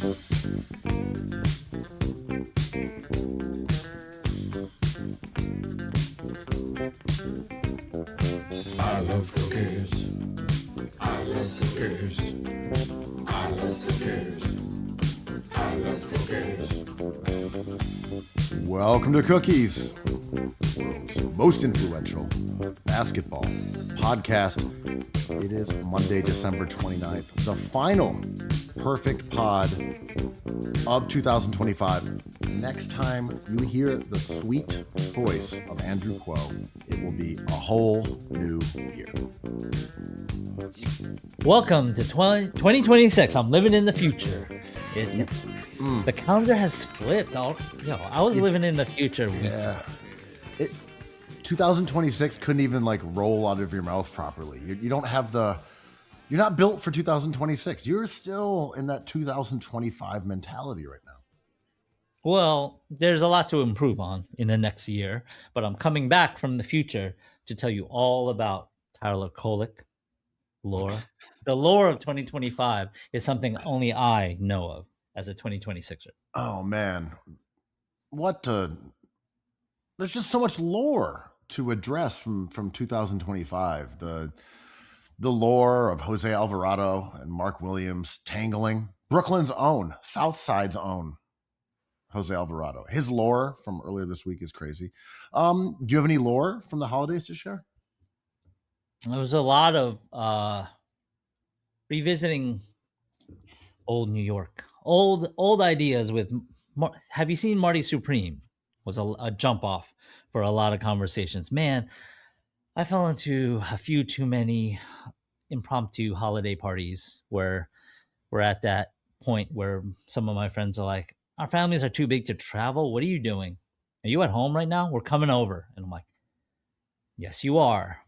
I love cookies. I love cookies. I love cookies. I love cookies. Welcome to Cookies, world's most influential basketball podcast. It is Monday, December 29th, the final perfect pod of 2025. Next time you hear the sweet voice of Andrew Kuo, it will be a whole new year. Welcome to 2026. I'm living in the future. The calendar has split. I was living in the future weeks ago. 2026 couldn't even roll out of your mouth properly. You don't have you're not built for 2026. You're still in that 2025 mentality right now. Well, there's a lot to improve on in the next year, but I'm coming back from the future to tell you all about Tyler Kolick lore. The lore of 2025 is something only I know of as a 2026er. Oh man, there's just so much lore to address from 2025. The lore of Jose Alvarado and Mark Williams tangling. Brooklyn's own, Southside's own Jose Alvarado. His lore from earlier this week is crazy. Do you have any lore from the holidays to share? There was a lot of revisiting old New York, old ideas with. Have you seen Marty Supreme? Was a jump off for a lot of conversations. Man, I fell into a few too many impromptu holiday parties where we're at that point where some of my friends are like, our families are too big to travel. What are you doing? Are you at home right now? We're coming over. And I'm like, yes, you are.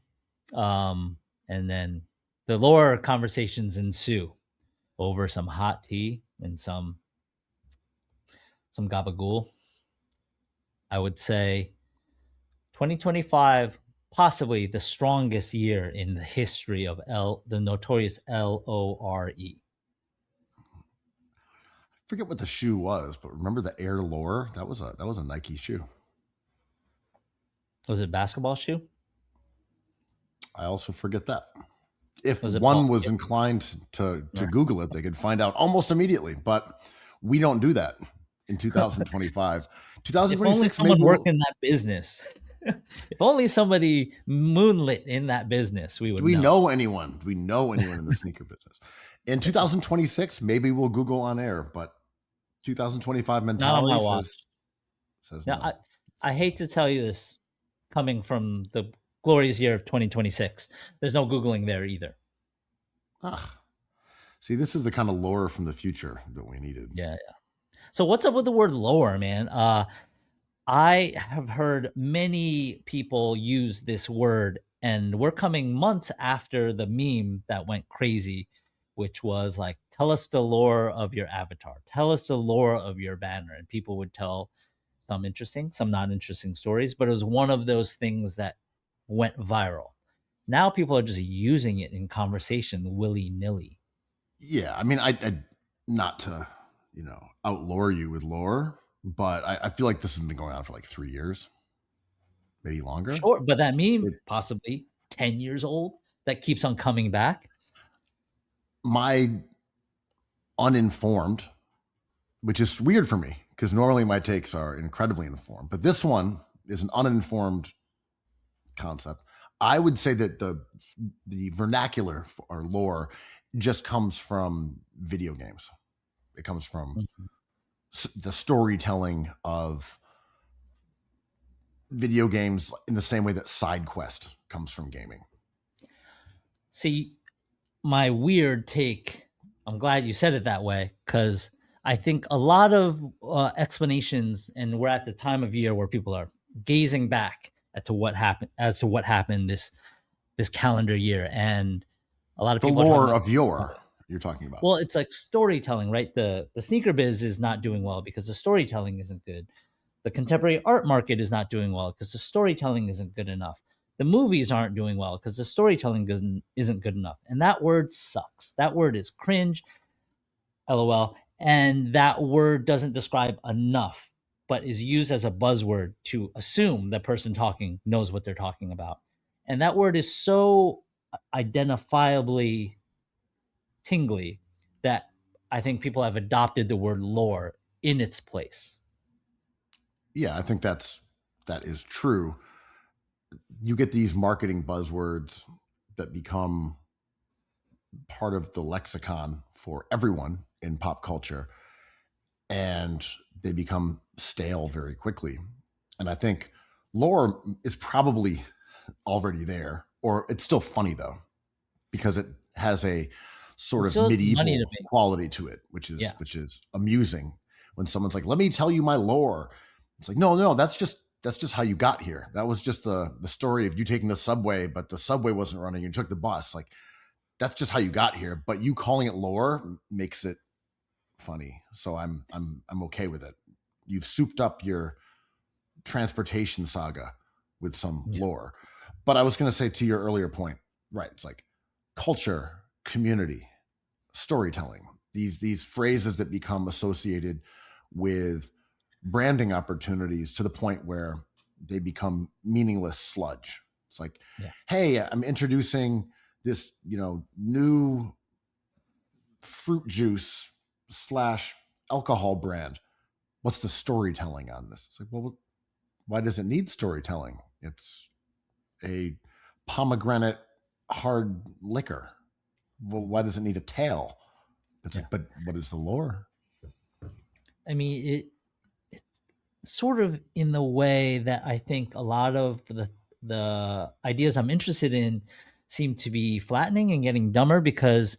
And then the lore conversations ensue over some hot tea and some gabagool. I would say 2025, possibly the strongest year in the history of the notorious LORE. I forget what the shoe was, but remember the Air Lore? That was a Nike shoe. Was it a basketball shoe? I also forget that. If Was it one Paul? was inclined to Google it, they could find out almost immediately. But we don't do that in 2025. 2026. If only someone worked in that business. If only somebody moonlit in that business, we would. Do we know anyone? Do we know anyone in the sneaker business? In 2026, maybe we'll Google on air, but 2025 mentality says no. I hate to tell you this, coming from the glorious year of 2026. There's no Googling there either. See, this is the kind of lore from the future that we needed. Yeah. So what's up with the word lore, man? I have heard many people use this word, and we're coming months after the meme that went crazy, which was like, tell us the lore of your avatar. Tell us the lore of your banner. And people would tell some interesting, some not interesting stories, but it was one of those things that went viral. Now people are just using it in conversation willy-nilly. Yeah, I mean, I not to, outlore you with lore, but I feel like this has been going on for 3 years, maybe longer. Sure, but that meme, possibly 10 years old, that keeps on coming back. My uninformed, which is weird for me because normally my takes are incredibly informed, but this one is an uninformed concept. I would say that the vernacular or lore just comes from video games. It comes from the storytelling of video games in the same way that side quest comes from gaming. See, my weird take, I'm glad you said it that way, because I think a lot of explanations, and we're at the time of year where people are gazing back to what happened this calendar year, and a lot of people the lore of you're talking about. Well, it's like storytelling, right? The sneaker biz is not doing well because the storytelling isn't good. The contemporary art market is not doing well because the storytelling isn't good enough. The movies aren't doing well because the storytelling isn't good enough. And that word sucks. That word is cringe, LOL. and that word doesn't describe enough, but is used as a buzzword to assume the person talking knows what they're talking about. And that word is so identifiably tingly that I think people have adopted the word lore in its place. Yeah, I think that is true. You get these marketing buzzwords that become part of the lexicon for everyone in pop culture, and they become stale very quickly. And I think lore is probably already there, or it's still funny though, because it has a sort It's of still money to medieval make. quality to it, Yeah. which is amusing. When someone's like, "Let me tell you my lore," it's like, no, that's just how you got here. That was just the story of you taking the subway, but the subway wasn't running. You took the bus. Like, that's just how you got here. But you calling it lore makes it funny. So I'm okay with it. You've souped up your transportation saga with some Yeah. lore. But I was going to say, to your earlier point, right? It's like culture, community, storytelling. These phrases that become associated with branding opportunities to the point where they become meaningless sludge. It's like, Yeah. hey, I'm introducing this, new fruit juice slash alcohol brand. What's the storytelling on this? It's like, well, why does it need storytelling? It's a pomegranate hard liquor. Well, why does it need a tale? It's Yeah. like, but what is the lore? I mean, it's sort of in the way that I think a lot of the ideas I'm interested in seem to be flattening and getting dumber, because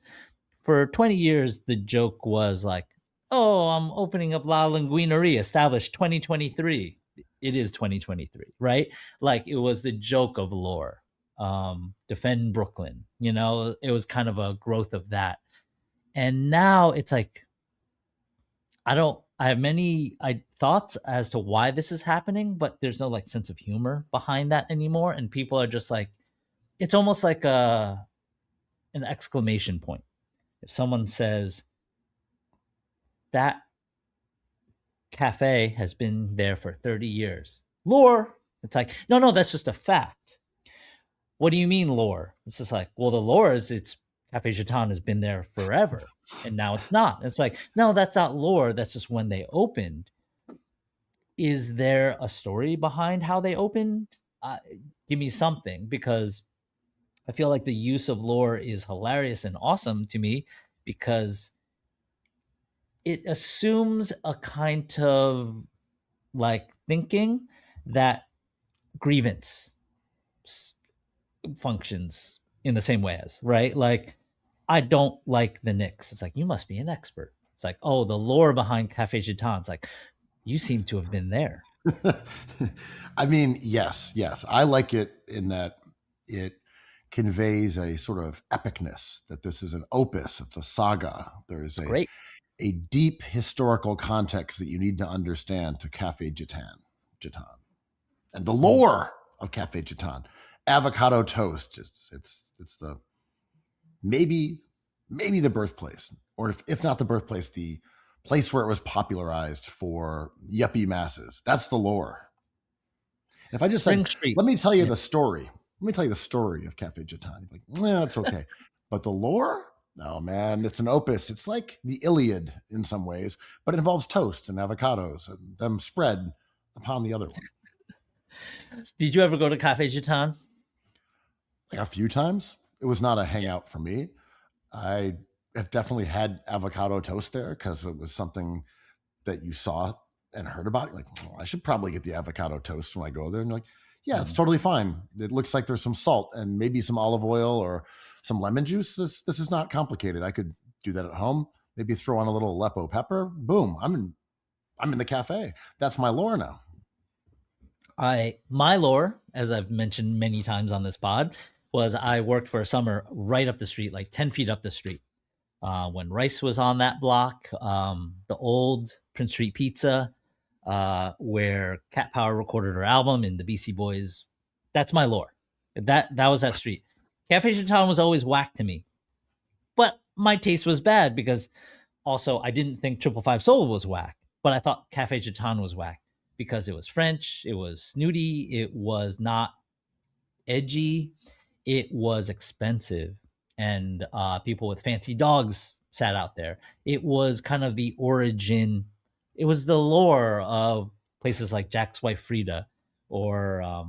for 20 years the joke was like, oh, I'm opening up La Linguineria, established 2023. It is 2023, right? Like, it was the joke of lore. Defend Brooklyn, it was kind of a growth of that. And now it's like, I have many thoughts as to why this is happening, but there's no like sense of humor behind that anymore. And people are just like, it's almost like an exclamation point. If someone says that cafe has been there for 30 years, lore, it's like, no, that's just a fact. What do you mean lore? It's just like, well, the lore is it's Cafe Chaton has been there forever and now it's not. It's like, no, that's not lore. That's just when they opened. Is there a story behind how they opened? Give me something, because I feel like the use of lore is hilarious and awesome to me, because it assumes a kind of like thinking that grievance functions in the same way as, right? Like, I don't like the Knicks. It's like, you must be an expert. It's like, oh, the lore behind Cafe Chaton. It's like, you seem to have been there. I mean, yes. I like it in that it conveys a sort of epicness, that this is an opus, it's a saga. There is It's great. a deep historical context that you need to understand to Cafe Chaton, and the lore of Cafe Chaton. Avocado toast. It's the maybe the birthplace, or if not the birthplace, the place where it was popularized for yuppie masses. That's the lore. And if I just Spring said, Street. let me tell you Yeah. the story. Let me tell you the story of Cafe Chaton. Like, that's okay. But the lore? Oh man, it's an opus. It's like the Iliad in some ways, but it involves toast and avocados and them spread upon the other one. Did you ever go to Cafe Chaton? Like a few times. It was not a hangout for me. I have definitely had avocado toast there because it was something that you saw and heard about. You're like, oh, I should probably get the avocado toast when I go there. And you're like, yeah, it's totally fine. It looks like there's some salt and maybe some olive oil or some lemon juice. This is not complicated. I could do that at home. Maybe throw on a little Aleppo pepper. Boom. I'm in the cafe. That's my lore now. My lore, as I've mentioned many times on this pod, was I worked for a summer right up the street, like 10 feet up the street. When Rice was on that block, the old Prince Street Pizza, where Cat Power recorded her album, and the BC Boys. That's my lore. That was that street. Cafe Chaton was always whack to me, but my taste was bad because Also, I didn't think 555 Soul was whack, but I thought Cafe Chaton was whack because it was French, it was snooty, it was not edgy, it was expensive, and people with fancy dogs sat out there. It was kind of the origin, it was the lore of places like Jack's Wife Frida or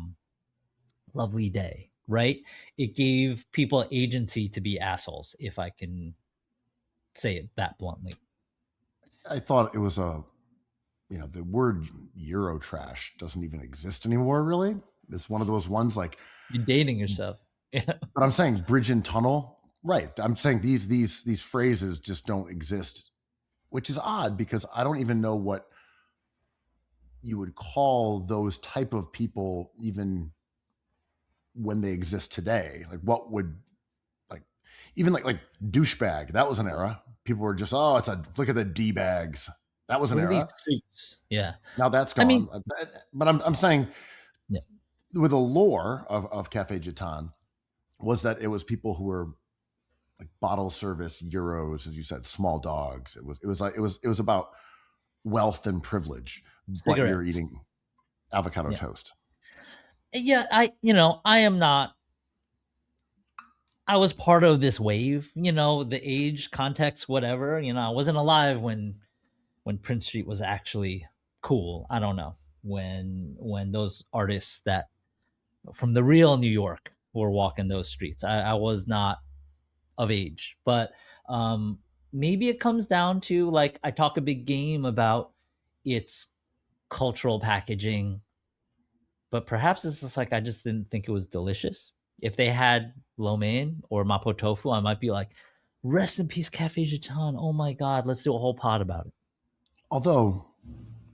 Lovely Day, right? It gave people agency to be assholes, if I can say it that bluntly. I thought it was the word Euro trash doesn't even exist anymore, really. It's one of those ones like, You're dating yourself. Yeah. but I'm saying bridge and tunnel. Right. I'm saying these phrases just don't exist, which is odd because I don't even know what you would call those type of people even when they exist today. Like what would like even like douchebag, that was an era. People were just, oh, look at the D bags. That was an Look at these era. suits. Yeah. Now that's I mean, gone. But I'm saying yeah. with the lore of Cafe Gitan was that it was people who were like bottle service Euros, as you said, small dogs. It was about wealth and privilege, but you're Cigarettes. eating avocado Yeah. toast. Yeah, I am not, I was part of this wave, the age, context, whatever. I wasn't alive when Prince Street was actually cool. I don't know. When those artists that from the real New York were walking those streets. I was not of age. But maybe it comes down to, like, I talk a big game about its cultural packaging, but perhaps it's just like I just didn't think it was delicious. If they had lo mein or mapo tofu, I might be like, rest in peace, Cafe Jaton. Oh my God, let's do a whole pod about it. Although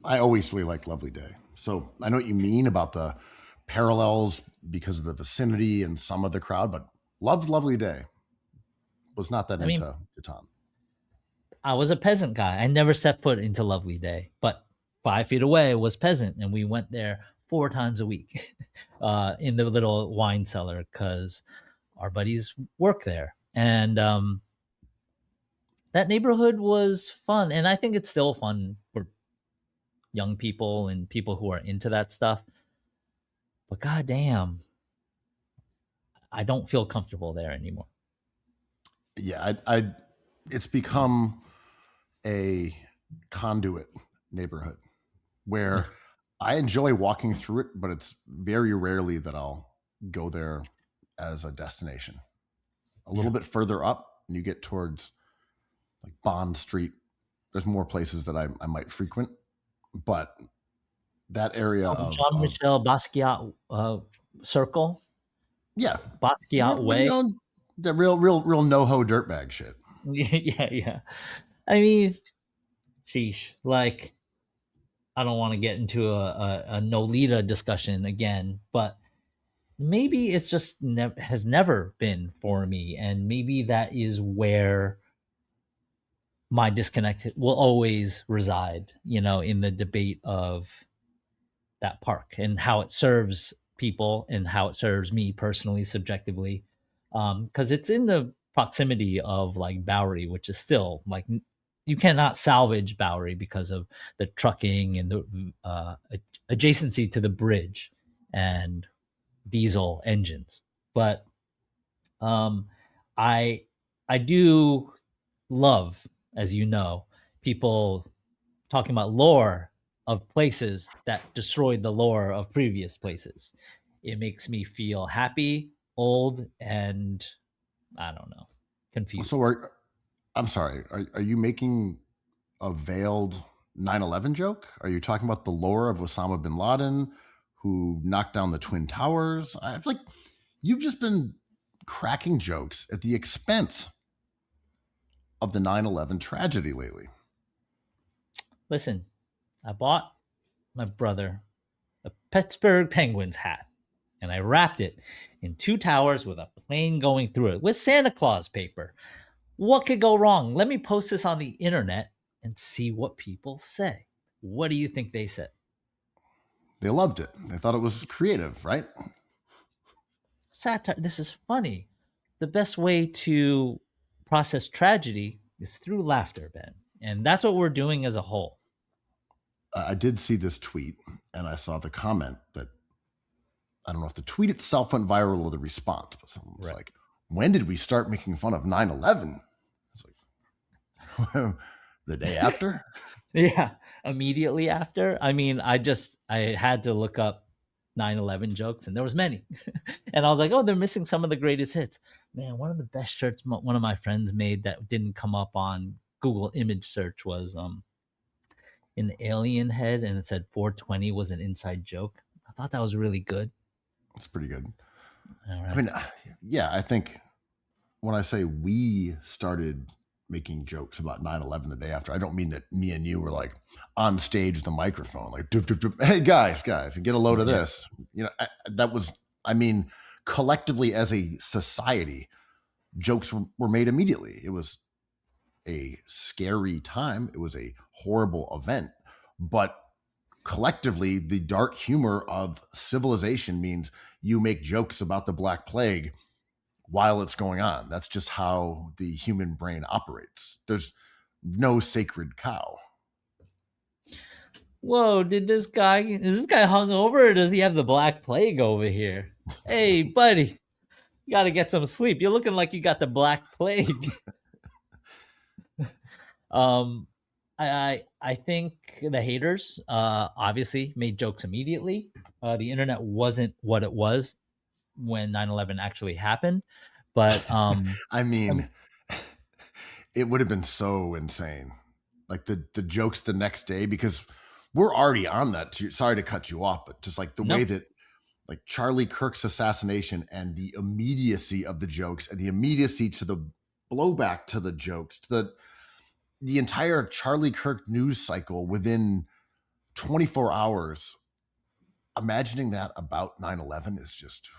I always really liked Lovely Day. So I know what you mean about the parallels because of the vicinity and some of the crowd, but loved Lovely Day. Was not that I mean, into Gitan. I was a peasant guy. I never set foot into Lovely Day, but 5 feet away was peasant, and we went there 4 times a week in the little wine cellar because our buddies work there. And that neighborhood was fun, and I think it's still fun for young people and people who are into that stuff. But goddamn, I don't feel comfortable there anymore. Yeah, it's become a conduit neighborhood where I enjoy walking through it, but it's very rarely that I'll go there as a destination. A little bit further up, and you get towards like Bond Street. There's more places that I might frequent, but that area Jean Michel Basquiat circle, yeah, Basquiat way. The real NoHo dirtbag shit. Yeah. I mean, sheesh. Like, I don't want to get into a Nolita discussion again, but maybe it's just has never been for me, and maybe that is where my disconnect will always reside. In the debate of that park and how it serves people and how it serves me personally, subjectively, because it's in the proximity of like Bowery, which is still like you cannot salvage Bowery because of the trucking and the adjacency to the bridge and diesel engines. But I I do love, as you know, people talking about lore of places that destroyed the lore of previous places. It makes me feel happy, old, and I don't know, confused. So I'm sorry, are you making a veiled 9/11 joke? Are you talking about the lore of Osama bin Laden who knocked down the Twin Towers? I feel like you've just been cracking jokes at the expense of the 9/11 tragedy lately. Listen, I bought my brother a Pittsburgh Penguins hat, and I wrapped it in 2 towers with a plane going through it with Santa Claus paper. What could go wrong? Let me post this on the internet and see what people say. What do you think they said? They loved it. They thought it was creative, right? Satire. This is funny. The best way to process tragedy is through laughter, Ben. And that's what we're doing as a whole. I did see this tweet, and I saw the comment that I don't know if the tweet itself went viral or the response, but someone was Right. like, "When did we start making fun of 9/11?" It's like the day after. Yeah, immediately after. I mean, I had to look up 9/11 jokes, and there was many. And I was like, oh, they're missing some of the greatest hits. Man, one of the best shirts one of my friends made that didn't come up on Google image search was an alien head, and it said 420 was an inside joke. I thought that was really good. It's pretty good. All I right. mean, yeah, I think when I say we started making jokes about 9/11 the day after, I don't mean that me and you were like on stage with the microphone, like, doop, doop, doop, hey, guys, get a load of Yeah. this. That was, I mean, collectively as a society, jokes were made immediately. It was a scary time. It was a horrible event. But collectively, the dark humor of civilization means you make jokes about the Black Plague while it's going on. That's just how the human brain operates. There's no sacred cow. Whoa, is this guy hungover, or does he have the Black Plague over here? Hey, buddy, you got to get some sleep. You're looking like you got the Black Plague. um, I think the haters obviously made jokes immediately. The internet wasn't what it was when 9/11 actually happened, but I mean, it would have been so insane. Like the jokes the next day, because we're already on that. Sorry to cut you off, but just like the way no, that like Charlie Kirk's assassination and the immediacy of the jokes and the immediacy to the blowback to the jokes, to the entire Charlie Kirk news cycle within 24 hours. Imagining that about 9/11 is just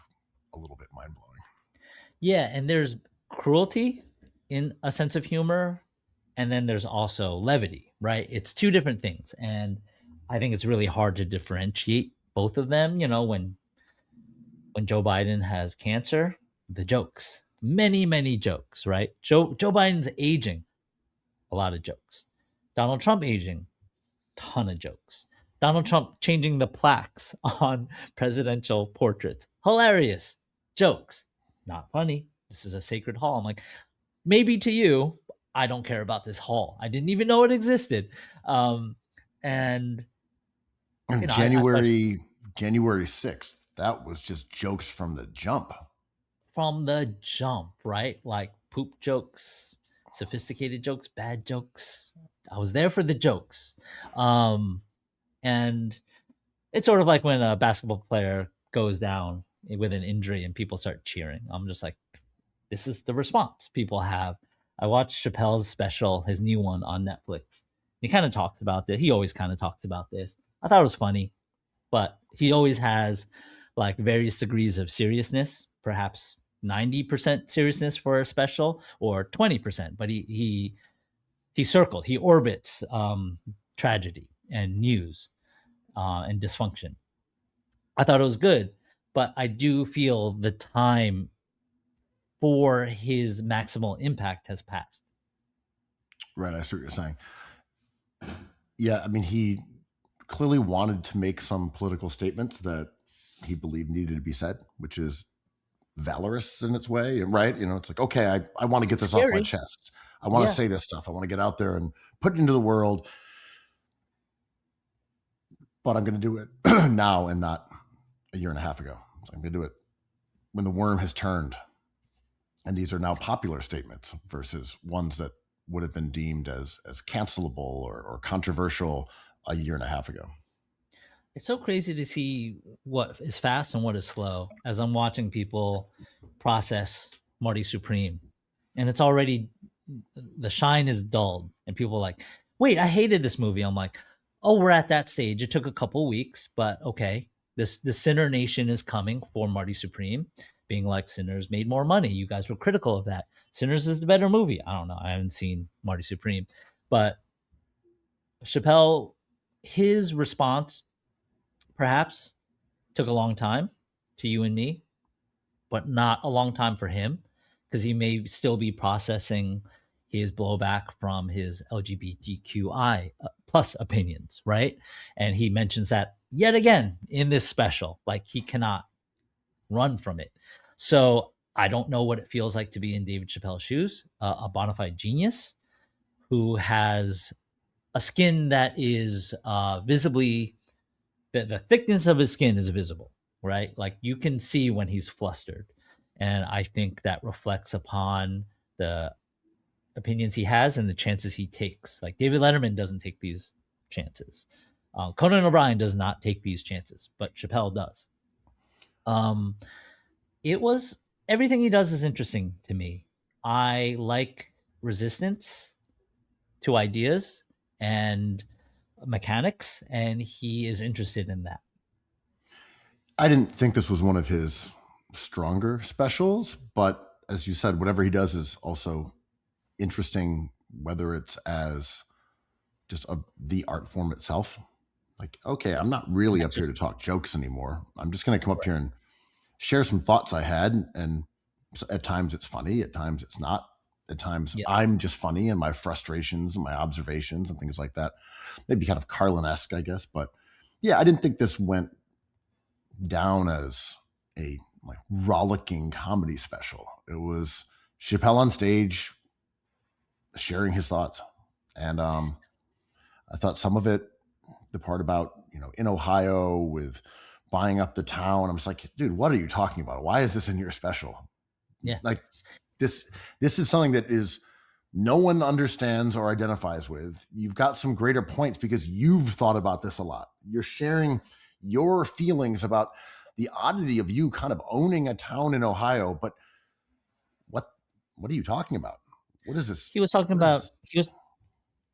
a little bit mind blowing. yeah, and there's cruelty in a sense of humor, and then there's also levity, right? It's two different things, and I think it's really hard to differentiate both of them. You know, when Joe Biden has cancer, the jokes, many jokes, right? Joe Biden's aging, a lot of jokes. Donald Trump aging, ton of jokes. Donald Trump changing the plaques on presidential portraits, hilarious jokes, not funny. This is a sacred hall. I'm like, maybe to you, I don't care about this hall. I didn't even know it existed. And And you know, I January 6th, that was just jokes from the jump. from the jump, right? Like poop jokes, sophisticated jokes, bad jokes. I was there for the jokes. And it's sort of like when a basketball player goes down with an injury and people start cheering. I'm just like, this is the response people have. I watched Chappelle's special, his new one on Netflix. He kind of talks about this. He always kind of talks about this. I thought it was funny, but he always has like various degrees of seriousness, perhaps 90% seriousness for a special or 20%, but he orbits tragedy and news and dysfunction. I thought it was good, but I do feel the time for his maximal impact has passed. Right, I see what you're saying. Yeah, I mean, he clearly wanted to make some political statements that he believed needed to be said, which is valorous in its way, right? You know, it's like, okay, I want to get this off my Scary. chest. I want to Yeah. say this stuff. I want to get out there and put it into the world, but I'm going to do it now and not a year and a half ago. So I'm going to do it when the worm has turned. And these are now popular statements versus ones that would have been deemed as cancelable or controversial a year and a half ago. It's so crazy to see what is fast and what is slow as I'm watching people process Marty Supreme. And it's already, the shine is dulled. And people are like, wait, I hated this movie. I'm like, oh, we're at that stage. It took a couple weeks, but okay. The Sinner Nation is coming for Marty Supreme, being like, Sinners made more money. You guys were critical of that. Sinners is the better movie. I don't know. I haven't seen Marty Supreme. But Chappelle, his response perhaps took a long time to you and me, but not a long time for him because he may still be processing, his blowback from his LGBTQI plus opinions, right? And he mentions that yet again in this special. Like he cannot run from it. So I don't know what it feels like to be in David Chappelle's shoes, a bona fide genius who has a skin that is visibly, the thickness of his skin is visible, right? Like you can see when he's flustered. And I think that reflects upon the opinions he has and the chances he takes. Like David Letterman doesn't take these chances. Conan O'Brien does not take these chances, but Chappelle does. It was everything he does is interesting to me. I like resistance to ideas and mechanics, and he is interested in that. I didn't think this was one of his stronger specials, but as you said, whatever he does is also interesting, whether it's as just the art form itself. Like, okay, I'm not really up here to talk jokes anymore. I'm just going to come up here and share some thoughts I had. And at times it's funny, at times it's not. At times I'm just funny and my frustrations and my observations and things like that. Maybe kind of Carlin-esque, I guess. But yeah, I didn't think this went down as a like rollicking comedy special. It was Chappelle on stage sharing his thoughts. And I thought some of it, the part about, in Ohio with buying up the town, I'm just like, dude, what are you talking about? Why is this in your special? Yeah. Like this is something that is no one understands or identifies with. You've got some greater points because you've thought about this a lot. You're sharing your feelings about the oddity of you kind of owning a town in Ohio, but what are you talking about? What is this? He was talking about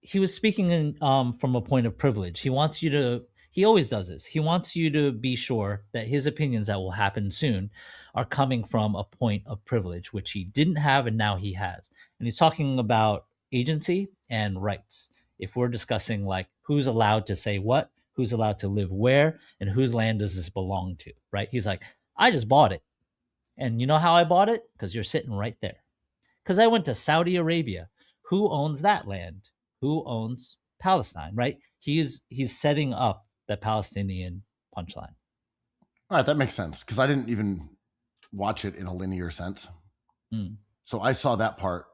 he was speaking in, from a point of privilege. He wants you to. He always does this. He wants you to be sure that his opinions that will happen soon are coming from a point of privilege, which he didn't have and now he has. And he's talking about agency and rights. If we're discussing like who's allowed to say what, who's allowed to live where, and whose land does this belong to, right? He's like, I just bought it. And you know how I bought it? Because you're sitting right there. Because I went to Saudi Arabia. Who owns that land? Who owns Palestine, right? He's setting up the Palestinian punchline. All right, that makes sense because I didn't even watch it in a linear sense. So I saw that part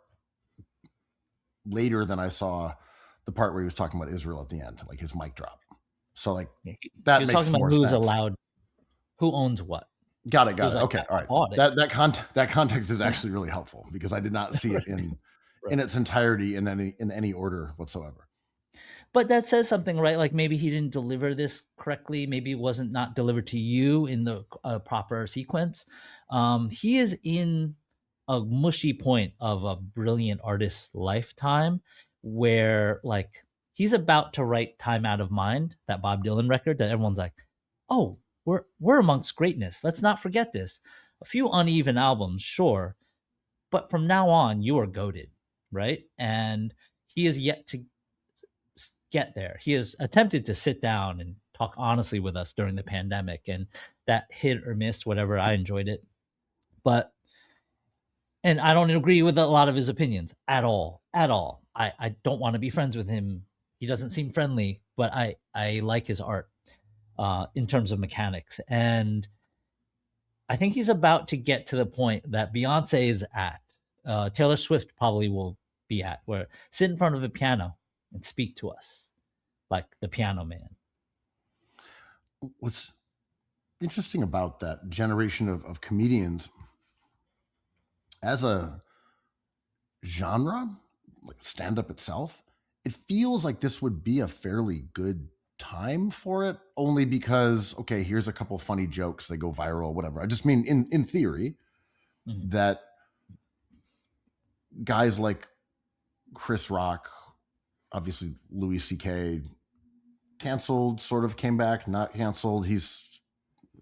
later than I saw the part where he was talking about Israel at the end, like his mic drop. So like that makes more sense. Who's allowed, who owns what. Got it. Okay, all right. That context is actually really helpful because I did not see it in in its entirety in any order whatsoever. But that says something, right? Like maybe he didn't deliver this correctly. Maybe it wasn't not delivered to you in the proper sequence. He is in a mushy point of a brilliant artist's lifetime where like he's about to write Time Out of Mind, that Bob Dylan record that everyone's like, oh, we're amongst greatness. Let's not forget this. A few uneven albums, sure. But from now on, you are goated, right? And he is yet to get there. He has attempted to sit down and talk honestly with us during the pandemic, and that hit or missed, whatever. I enjoyed it, and I don't agree with a lot of his opinions at all. I don't want to be friends with him. He doesn't seem friendly, but I like his art in terms of mechanics, and I think he's about to get to the point that Beyonce is at. Taylor Swift probably will be at, where sit in front of a piano and speak to us like the Piano Man. What's interesting about that generation of comedians as a genre, like stand-up itself, it feels like this would be a fairly good time for it, only because, okay, here's a couple funny jokes, they go viral, whatever. I just mean in theory, that guys like Chris Rock, obviously Louis C.K., canceled, sort of came back, not canceled. He's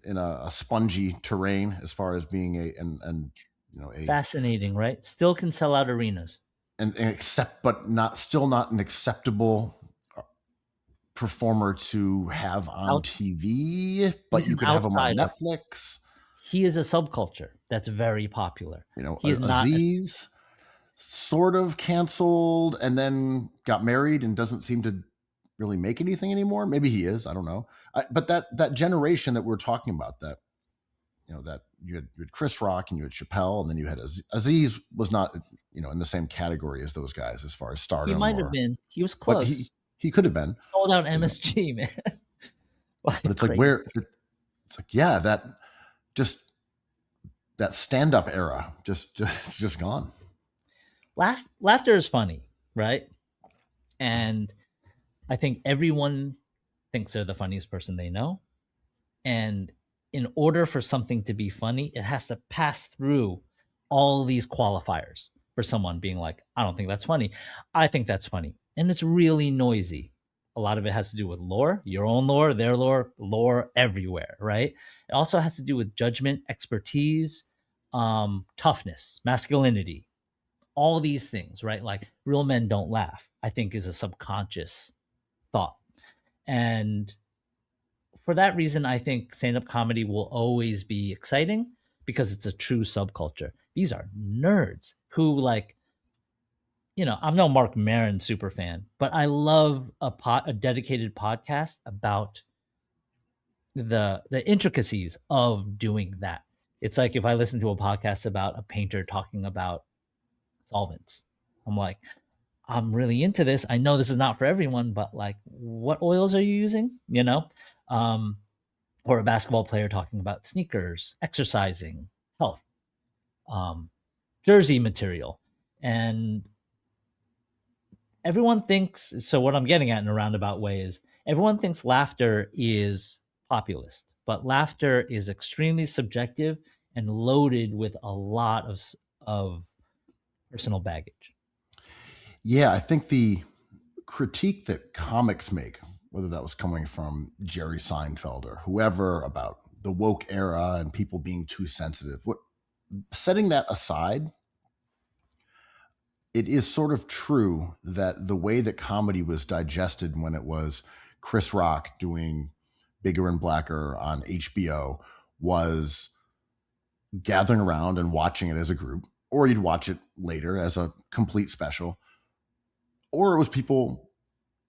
in a spongy terrain as far as being a fascinating, right? Still can sell out arenas, and but still not an acceptable performer to have on TV. But you could have him on Netflix. He is a subculture that's very popular. He is Aziz. sort of canceled and then got married and doesn't seem to really make anything anymore. Maybe he is. I don't know. But that generation that we're talking about, that that you had Chris Rock and you had Chappelle, and then you had Aziz was not in the same category as those guys as far as He stardom, might have or been. He was but close. he could have been. Sold out MSG, man. But it's like it's like, yeah, that just that stand-up era it's just gone. Laughter is funny, right? And I think everyone thinks they're the funniest person they know. And in order for something to be funny, it has to pass through all these qualifiers for someone being like, I don't think that's funny. I think that's funny. And it's really noisy. A lot of it has to do with lore, your own lore, their lore everywhere, right? It also has to do with judgment, expertise, toughness, masculinity, all these things, right? Like real men don't laugh, I think is a subconscious thought. And for that reason, I think stand-up comedy will always be exciting because it's a true subculture. These are nerds who I'm no Mark Maron super fan, but I love a dedicated podcast about the intricacies of doing that. It's like if I listen to a podcast about a painter talking about solvents, I'm like, I'm really into this. I know this is not for everyone, but like, what oils are you using? Or a basketball player talking about sneakers, exercising, health, jersey material. And everyone thinks, so what I'm getting at in a roundabout way is everyone thinks laughter is populist, but laughter is extremely subjective and loaded with a lot of personal baggage. Yeah, I think the critique that comics make, whether that was coming from Jerry Seinfeld or whoever, about the woke era and people being too sensitive, setting that aside, it is sort of true that the way that comedy was digested when it was Chris Rock doing Bigger and Blacker on HBO was gathering around and watching it as a group, or you'd watch it later as a complete special, or it was people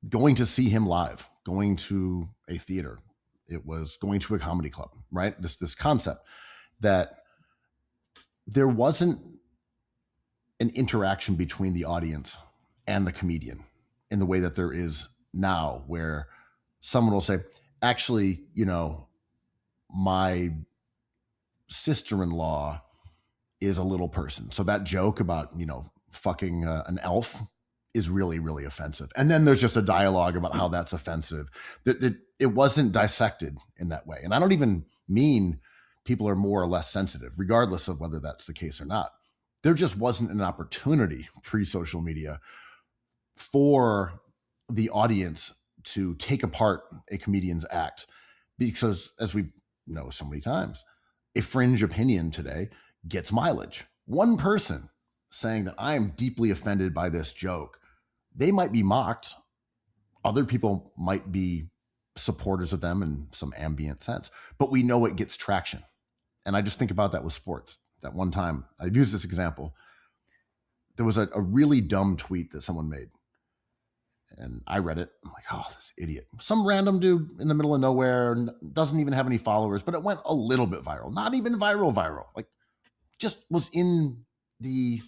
going to see him live, going to a theater. It was going to a comedy club, right? This concept that there wasn't an interaction between the audience and the comedian in the way that there is now, where someone will say, actually, my sister-in-law is a little person. So that joke about, fucking an elf is really, really offensive. And then there's just a dialogue about how that's offensive. That it wasn't dissected in that way. And I don't even mean people are more or less sensitive, regardless of whether that's the case or not. There just wasn't an opportunity pre-social media for the audience to take apart a comedian's act, because, as we know so many times, a fringe opinion today gets mileage. One person saying that I am deeply offended by this joke, they might be mocked. Other people might be supporters of them in some ambient sense, but we know it gets traction. And I just think about that with sports. That one time, I used this example. There was a really dumb tweet that someone made, and I read it. I'm like, oh, this idiot. Some random dude in the middle of nowhere, doesn't even have any followers, but it went a little bit viral. Not even viral. Like, just was in the,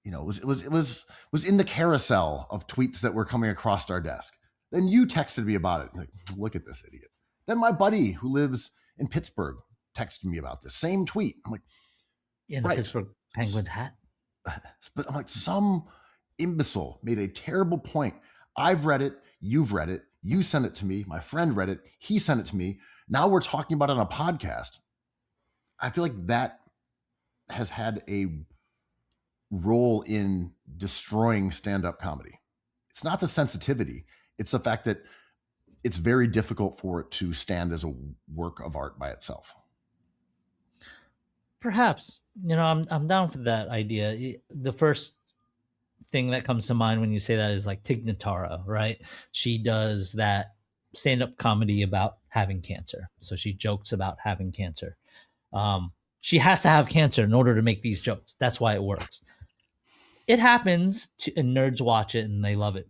it was in the carousel of tweets that were coming across our desk. Then you texted me about it. Like, look at this idiot. Then my buddy who lives in Pittsburgh texted me about this same tweet. I'm like, in the Pittsburgh Penguins hat. But I'm like, some imbecile made a terrible point. I've read it. You've read it. You sent it to me. My friend read it. He sent it to me. Now we're talking about it on a podcast. I feel like that has had a role in destroying stand-up comedy. It's not the sensitivity. It's the fact that it's very difficult for it to stand as a work of art by itself. Perhaps, I'm down for that idea. The first thing that comes to mind when you say that is like Tig Notaro, right? She does that stand-up comedy about having cancer. So she jokes about having cancer. She has to have cancer in order to make these jokes. That's why it works. it happens, and nerds watch it and they love it.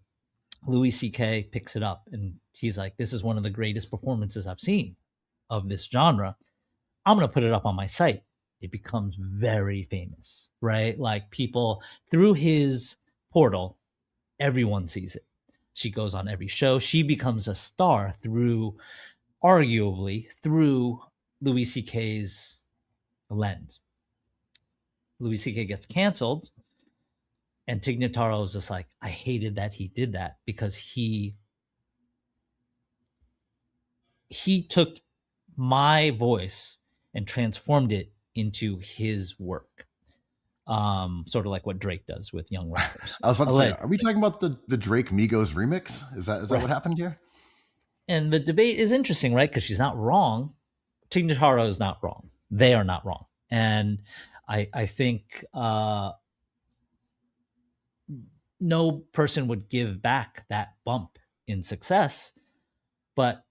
Louis C.K. picks it up and he's like, "This is one of the greatest performances I've seen of this genre. I'm going to put it up on my site." It becomes very famous, right? Like people through his portal, everyone sees it. She goes on every show. She becomes a star through, arguably, through Louis C.K.'s lens. Louis C.K. gets canceled, and Tig Notaro is just like, I hated that he did that because he took my voice and transformed it into his work. Sort of like what Drake does with young rappers. I was about to say, are we talking about the Drake Migos remix? Is that right. What happened here? And the debate is interesting, right? Because she's not wrong. Tig Notaro is not wrong. They are not wrong. And I think no person would give back that bump in success, but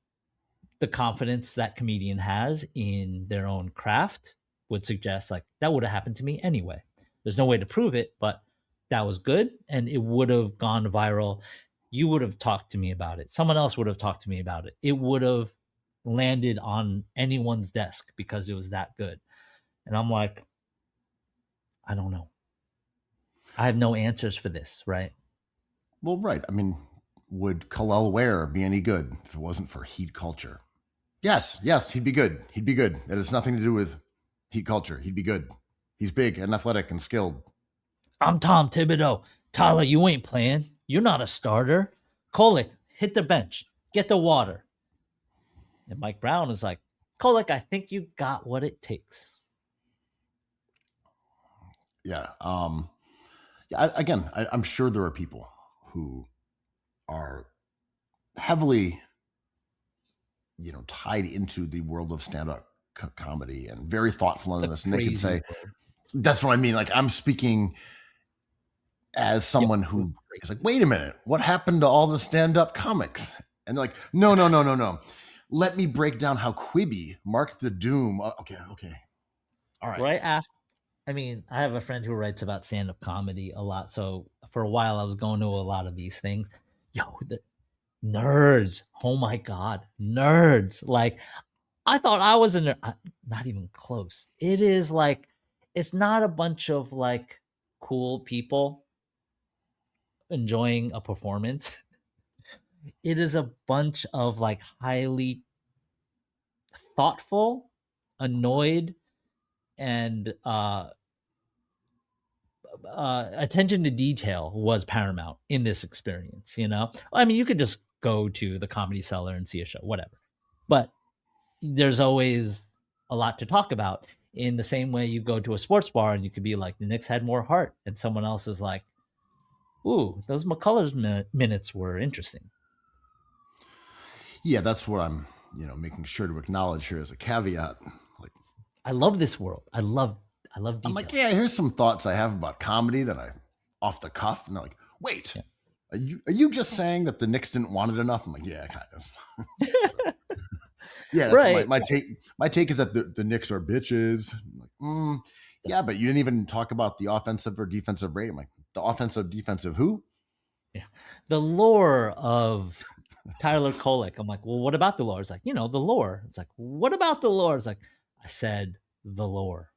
the confidence that comedian has in their own craft would suggest like that would have happened to me anyway. There's no way to prove it, but that was good and it would have gone viral. You would have talked to me about it. Someone else would have talked to me about it. It would have landed on anyone's desk because it was that good. And I'm like, I don't know. I have no answers for this, right? Well, right. I mean, would Khalil Ware be any good if it wasn't for heat culture? Yes, he'd be good. He'd be good. It has nothing to do with heat culture. He'd be good. He's big and athletic and skilled. I'm Tom Thibodeau. Tyler, you ain't playing. You're not a starter. Kolek, hit the bench. Get the water. And Mike Brown is like, Kolek, I think you got what it takes. Yeah. I'm sure there are people who are heavily, tied into the world of stand-up comedy and very thoughtful in this. And they can say, that's what I mean. Like I'm speaking as someone who is like, wait a minute, what happened to all the stand-up comics? And they're like, no. Let me break down how Quibi marked the doom. Okay. All right. Right after, I have a friend who writes about stand-up comedy a lot. So for a while I was going to a lot of these things. The nerds. Oh my God. Nerds. Like I thought I was a nerd. Not even close. It is like, it's not a bunch of like cool people enjoying a performance. It is a bunch of like highly thoughtful, annoyed, and attention to detail was paramount in this experience. You could just go to the Comedy Cellar and see a show, whatever, but there's always a lot to talk about. In the same way you go to a sports bar and you could be like, the Knicks had more heart, and someone else is like, ooh, those McCullers minutes were interesting. Yeah, that's what I'm, making sure to acknowledge here as a caveat. Like, I love this world. I love detail. I'm like, yeah, here's some thoughts I have about comedy that I off the cuff, and they're like, wait, are you just saying that the Knicks didn't want it enough? I'm like, yeah, kind of. Yeah, that's right. My take. My take is that the Knicks are bitches. I'm like, yeah, but you didn't even talk about the offensive or defensive rating. I'm like, the offensive, defensive, who? Yeah, the lore of Tyler Kolek. I'm like, well, what about the lore? It's like, the lore. It's like, what about the lore? It's like, I said the lore.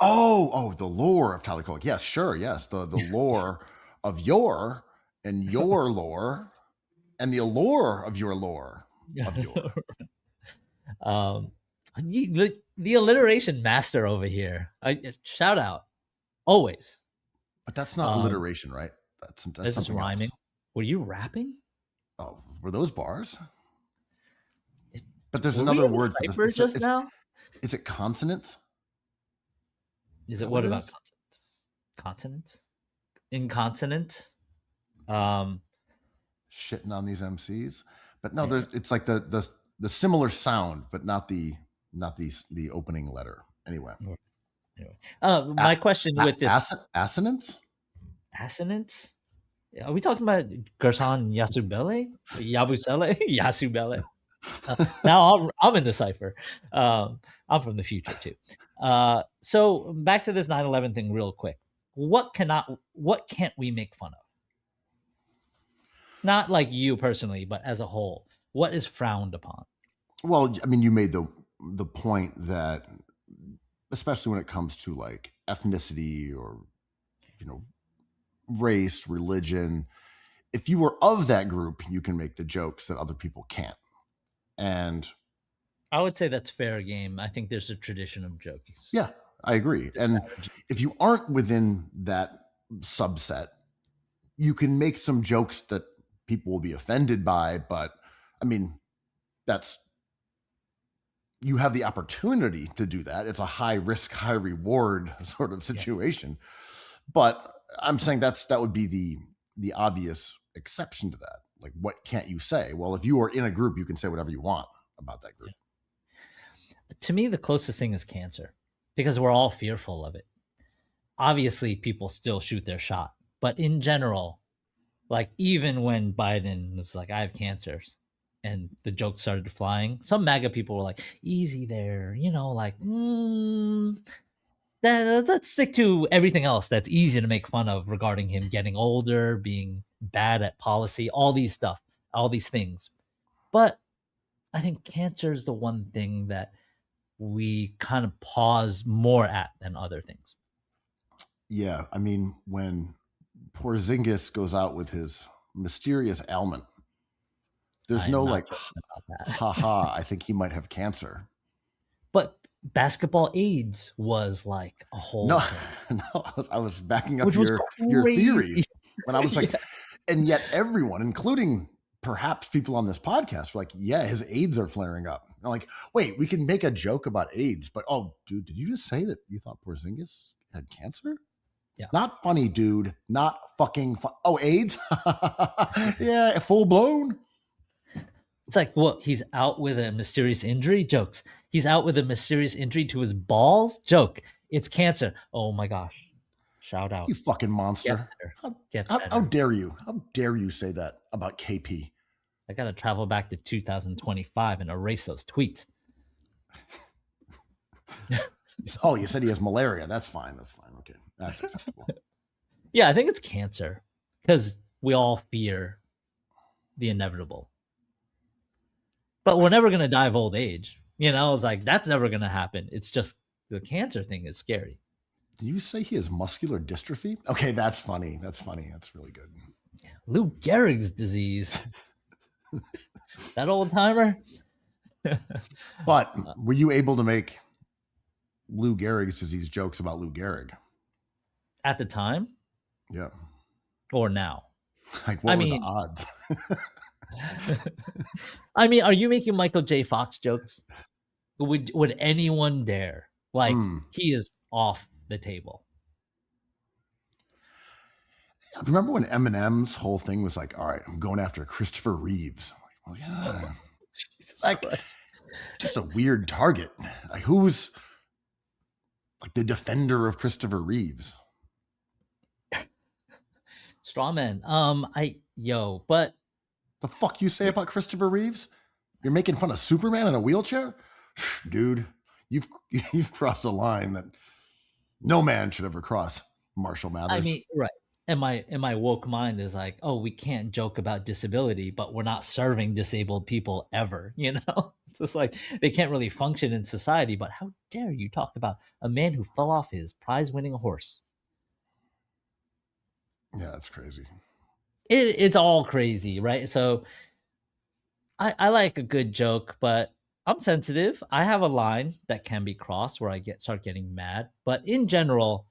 Oh, the lore of Tyler Kolek. Yes, sure, yes, the lore of your and your lore and the allure of your lore of your. The alliteration master over here. Shout out, always. But that's not alliteration, right? That's this is rhyming. Else. Were you rapping? Oh, were those bars? But there's another word for this. Just now? Is it consonants? Is it what about consonants? Inconsonant? Shitting on these MCs, but no, it's like the similar sound, but not the opening letter. Anyway. My question with this assonance? Assonance? Are we talking about Gerson Yasubele? Yasubele? Now I'm in the cipher. I'm from the future too. So back to this 9/11 thing real quick. what can't we make fun of? Not like you personally, but as a whole, what is frowned upon? Well, I mean, you made the point that, especially when it comes to like ethnicity or, you know, race, religion, if you were of that group, you can make the jokes that other people can't. And I would say that's fair game. I think there's a tradition of jokes. yeah, I agree. And if you aren't within that subset, you can make some jokes that people will be offended by. But I mean, that's, you have the opportunity to do that. It's a high risk, high reward sort of situation. Yeah. But I'm saying that would be the obvious exception to that. Like, what can't you say? Well, if you are in a group, you can say whatever you want about that group. Yeah. To me, the closest thing is cancer, because we're all fearful of it. Obviously, people still shoot their shot, but in general, like even when Biden was like, "I have cancers," and the jokes started flying, some MAGA people were like, "Easy there," like, let's stick to everything else that's easy to make fun of regarding him getting older, being bad at policy, all these things. But I think cancer is the one thing that we kind of pause more at than other things. Yeah, I mean, when Porzingis goes out with his mysterious ailment, there's no like, haha, I think he might have cancer. But basketball AIDS was like a whole no, I was backing up your theory when I was like, yeah. And yet everyone, including perhaps people on this podcast, were like, yeah, his AIDS are flaring up. And I'm like, wait, we can make a joke about AIDS, but oh, dude, did you just say that you thought Porzingis had cancer? Yeah. Not funny, dude. Not fucking fun. Oh, AIDS? Yeah, full blown. It's like, what? He's out with a mysterious injury? Jokes. He's out with a mysterious injury to his balls? Joke. It's cancer. Oh my gosh. Shout out. You fucking monster. How dare you? How dare you say that about KP? I got to travel back to 2025 and erase those tweets. Oh, you said he has malaria. That's fine. That's fine. Okay. That's acceptable. Yeah, I think it's cancer because we all fear the inevitable. But we're never going to die of old age. It's like, that's never going to happen. It's just the cancer thing is scary. Did you say he has muscular dystrophy? Okay, that's funny. That's really good. Lou Gehrig's disease. That old timer. But were you able to make Lou Gehrig's disease jokes about Lou Gehrig? At the time? Yeah. Or now? Like, what were the odds? I mean, are you making Michael J. Fox jokes? Would anyone dare? Like, he is off the table. Remember when Eminem's whole thing was like, all right, I'm going after Christopher Reeves. I'm like, well, yeah. Like, just a weird target. Like, who's like the defender of Christopher Reeves? Strawman. But the fuck you say about Christopher Reeves? You're making fun of Superman in a wheelchair? Dude, you've crossed a line that no man should ever cross, Marshall Mathers. I mean, right. And my woke mind is like, oh, we can't joke about disability, but we're not serving disabled people ever, It's just like they can't really function in society. But how dare you talk about a man who fell off his prize-winning horse? Yeah, that's crazy. It's all crazy, right? So I like a good joke, but I'm sensitive. I have a line that can be crossed where I start getting mad. But in general,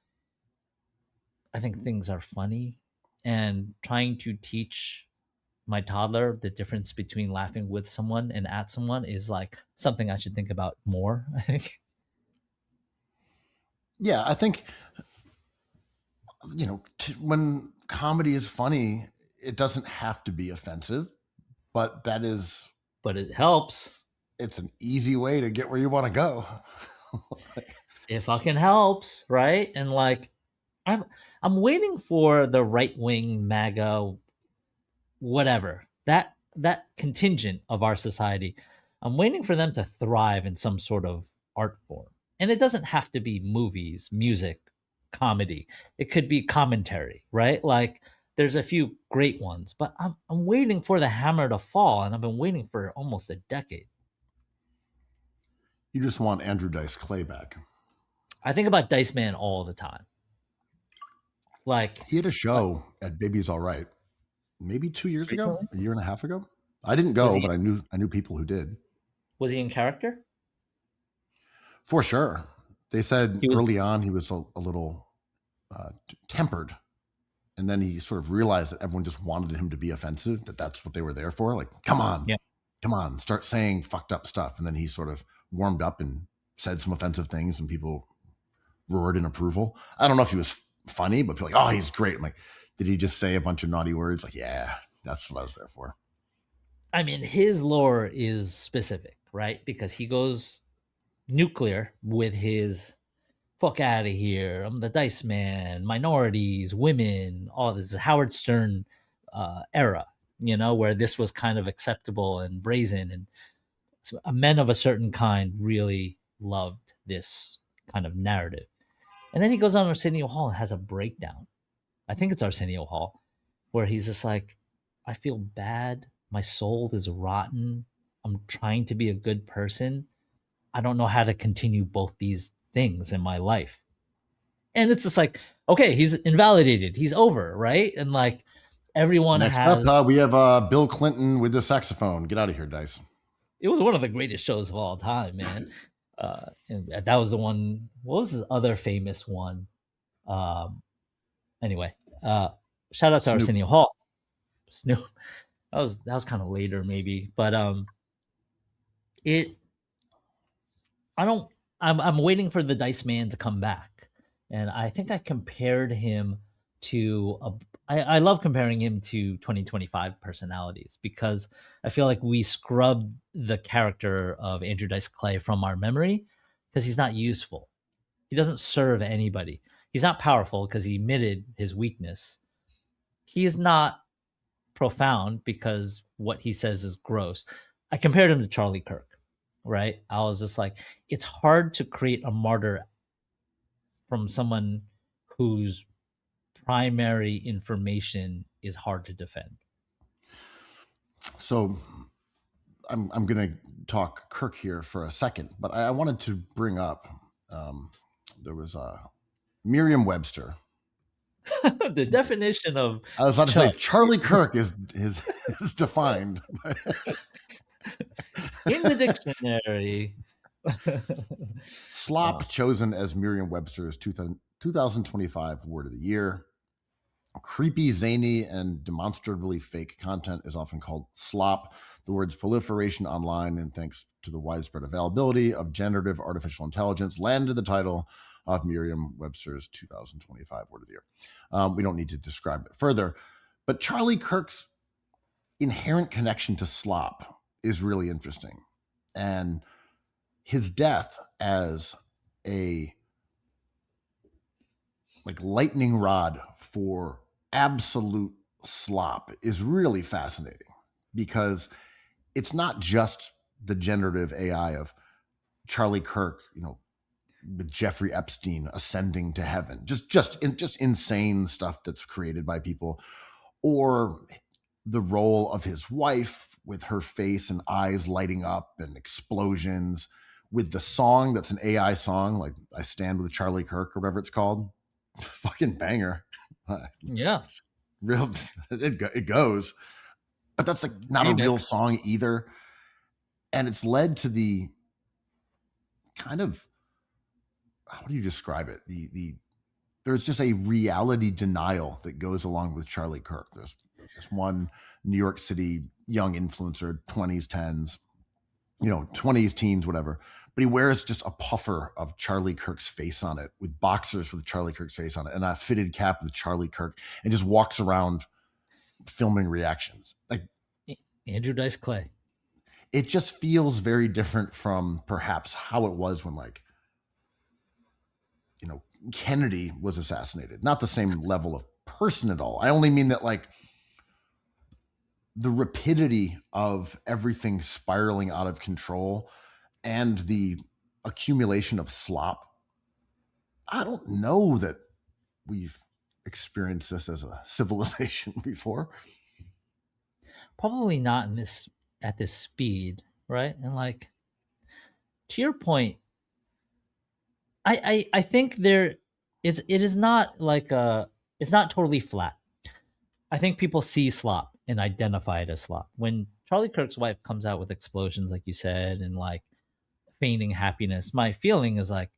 I think things are funny, and trying to teach my toddler the difference between laughing with someone and at someone is like something I should think about more, I think. Yeah, I think, when comedy is funny, it doesn't have to be offensive, but it helps. It's an easy way to get where you want to go. It fucking helps, right? And like, I'm waiting for the right-wing MAGA, whatever, that contingent of our society. I'm waiting for them to thrive in some sort of art form. And it doesn't have to be movies, music, comedy. It could be commentary, right? Like there's a few great ones, but I'm waiting for the hammer to fall, and I've been waiting for almost a decade. You just want Andrew Dice Clay back. I think about Dice Man all the time. Like He had a show at Baby's All Right, maybe 2 years ago, recently, a year and a half ago. I didn't was go, he but I knew people who did. was he in character? For sure. They said He was. early on he was a little tempered, and then he sort of realized that everyone just wanted him to be offensive, that that's what they were there for. Like, come on, start saying fucked up stuff. And then he sort of warmed up and said some offensive things, and people roared in approval. I don't know if he was funny, but people were like, oh, he's great. I'm like, did he just say a bunch of naughty words? Like, yeah, that's what I was there for. I mean, his lore is specific, right? Because he goes nuclear with his fuck out of here. I'm the Dice Man, minorities, women, all this is Howard Stern era, where this was kind of acceptable and brazen. And so men of a certain kind really loved this kind of narrative. And then he goes on Arsenio Hall and has a breakdown. I think it's Arsenio Hall, where he's just like, I feel bad. My soul is rotten. I'm trying to be a good person. I don't know how to continue both these things in my life. And it's just like, okay, he's invalidated. He's over, right? And like everyone Next has. up, we have Bill Clinton with the saxophone. Get out of here, Dice. It was one of the greatest shows of all time, man. And that was the one. What was his other famous one? Anyway, shout out to Snoop. Arsenio Hall. Snoop. That was kind of later, maybe, but it. I don't. I'm waiting for the Dice Man to come back, and I think I compared him to I love comparing him to 2025 personalities because I feel like we scrubbed the character of Andrew Dice Clay from our memory because he's not useful. He doesn't serve anybody. He's not powerful because he admitted his weakness. He is not profound because what he says is gross. I compared him to Charlie Kirk, right? I was just like, it's hard to create a martyr from someone whose primary information is hard to defend. So I'm going to talk Kirk here for a second, but I wanted to bring up there was Merriam-Webster. The definition of I was about to Chud say Charlie Kirk is defined in the dictionary. Slop, chosen as Merriam-Webster's 2025 word of the year. Creepy, zany, and demonstrably fake content is often called slop. The word's proliferation online and thanks to the widespread availability of generative artificial intelligence landed the title of Merriam-Webster's 2025 word of the year. We don't need to describe it further, but Charlie Kirk's inherent connection to slop is really interesting. And his death as a lightning rod for absolute slop is really fascinating because it's not just the generative AI of Charlie Kirk, with Jeffrey Epstein ascending to heaven, just insane stuff that's created by people, or the role of his wife with her face and eyes lighting up and explosions, with the song that's an AI song, like I Stand with Charlie Kirk or whatever it's called. Fucking banger. Yeah. Real, it goes. But that's not a real song either. And it's led to the kind of, how do you describe it? There's just a reality denial that goes along with Charlie Kirk. There's this one New York City young influencer, 20s, 10s, 20s, teens, whatever. But he wears just a puffer of Charlie Kirk's face on it with boxers with Charlie Kirk's face on it and a fitted cap with Charlie Kirk and just walks around filming reactions. Like Andrew Dice Clay. It just feels very different from perhaps how it was when Kennedy was assassinated. Not the same level of person at all. I only mean that the rapidity of everything spiraling out of control and the accumulation of slop. I don't know that we've experienced this as a civilization before. Probably not in this at this speed, right? And like to your point, I think there is it is not like a it's not totally flat. I think people see slop and identify it as slop. When Charlie Kirk's wife comes out with explosions, like you said, and like feigning happiness, my feeling is like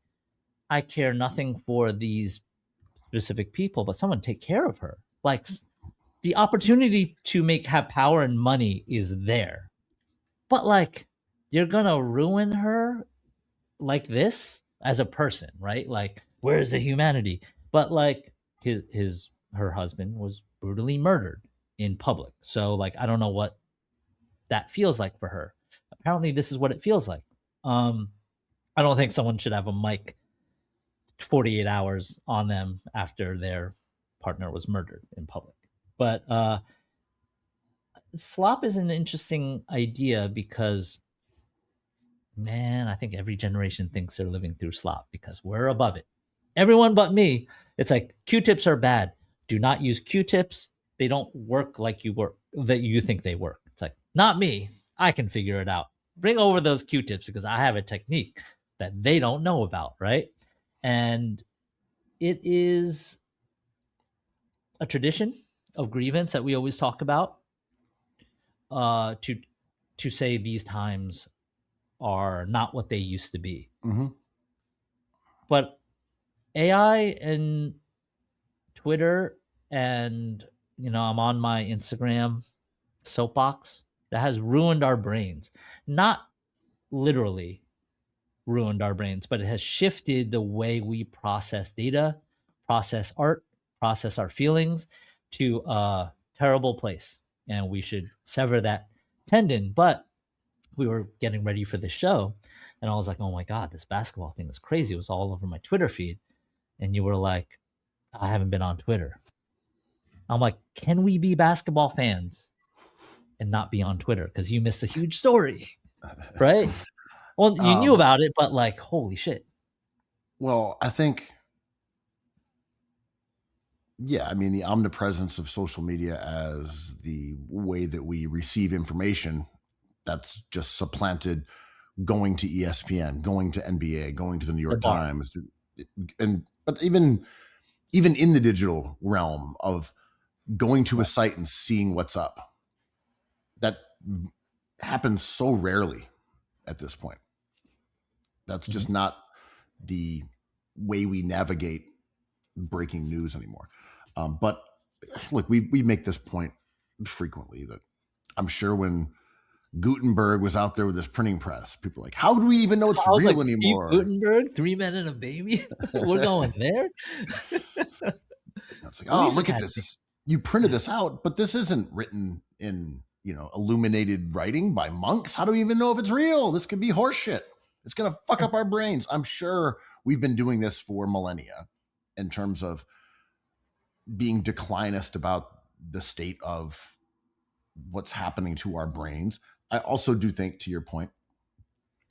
I care nothing for these specific people, but someone take care of her. Like the opportunity to have power and money is there, but like you're gonna ruin her like this as a person, right? Like where's the humanity? But like her husband was brutally murdered in public, so like I don't know what that feels like for her. Apparently, this is what it feels like. I don't think someone should have a mic 48 hours on them after their partner was murdered in public. But slop is an interesting idea because, man, I think every generation thinks they're living through slop because we're above it. Everyone but me. It's like Q-tips are bad. Do not use Q-tips. They don't work like that you think they work. It's like, not me. I can figure it out. Bring over those Q-tips because I have a technique that they don't know about, right? And it is a tradition of grievance that we always talk about, to say these times are not what they used to be. Mm-hmm. But AI and Twitter and I'm on my Instagram soapbox that has ruined our brains. Not literally ruined our brains, but it has shifted the way we process data, process art, process our feelings to a terrible place. And we should sever that tendon. But we were getting ready for the show, and I was like, oh my God, this basketball thing is crazy. It was all over my Twitter feed. And you were like, I haven't been on Twitter. I'm like, can we be basketball fans and not be on Twitter? Because you missed a huge story, right? Well, you knew about it, but like, holy shit. Well, I think, yeah, I mean, the omnipresence of social media as the way that we receive information, that's just supplanted going to ESPN, going to NBA, going to the New York Times. But even in the digital realm of going to a site and seeing what's up, that happens so rarely at this point. That's just not the way we navigate breaking news anymore. But look, we make this point frequently that I'm sure when Gutenberg was out there with his printing press, people were like, how do we even know it's real anymore? Steve Gutenberg, 3 Men and a Baby. We're going there. It's like, oh, look at this. You printed this out, but this isn't written in, illuminated writing by monks. How do we even know if it's real? This could be horseshit. It's going to fuck up our brains. I'm sure we've been doing this for millennia in terms of being declinist about the state of what's happening to our brains. I also do think, to your point,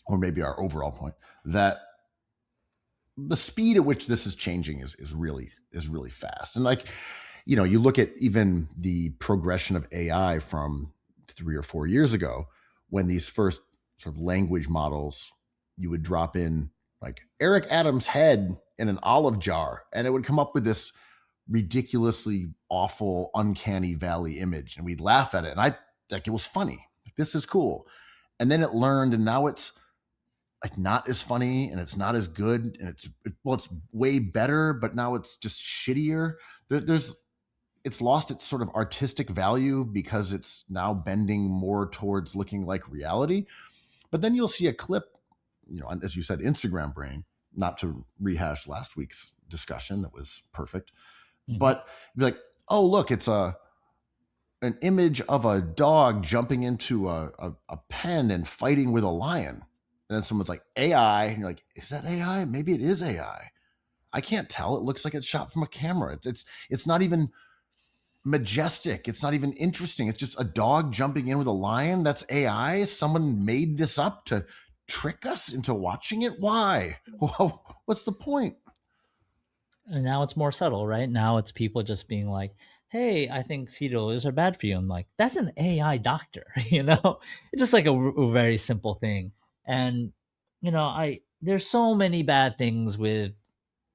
or maybe our overall point, that the speed at which this is changing is really fast. And like, you look at even the progression of AI from 3 or 4 years ago, when these first sort of language models, you would drop in like Eric Adams' head in an olive jar, and it would come up with this ridiculously awful, uncanny valley image, and we'd laugh at it. And it was funny. Like, this is cool. And then it learned, and now it's like not as funny, and it's not as good, and it's way better, but now it's just shittier. It's lost its sort of artistic value because it's now bending more towards looking like reality. But then you'll see a clip, as you said, Instagram brain, not to rehash last week's discussion that was perfect, but be like, oh, look, it's an image of a dog jumping into a pen and fighting with a lion. And then someone's like, AI. And you're like, is that AI? Maybe it is AI. I can't tell. It looks like it's shot from a camera. It's not even majestic. It's not even interesting. It's just a dog jumping in with a lion. That's AI. Someone made this up to trick us into watching it. Why? Well, what's the point? And now it's more subtle, right? Now it's people just being like, "Hey, I think cereals are bad for you." I'm like, "That's an AI doctor," you know. It's just like a very simple thing, and I there's so many bad things with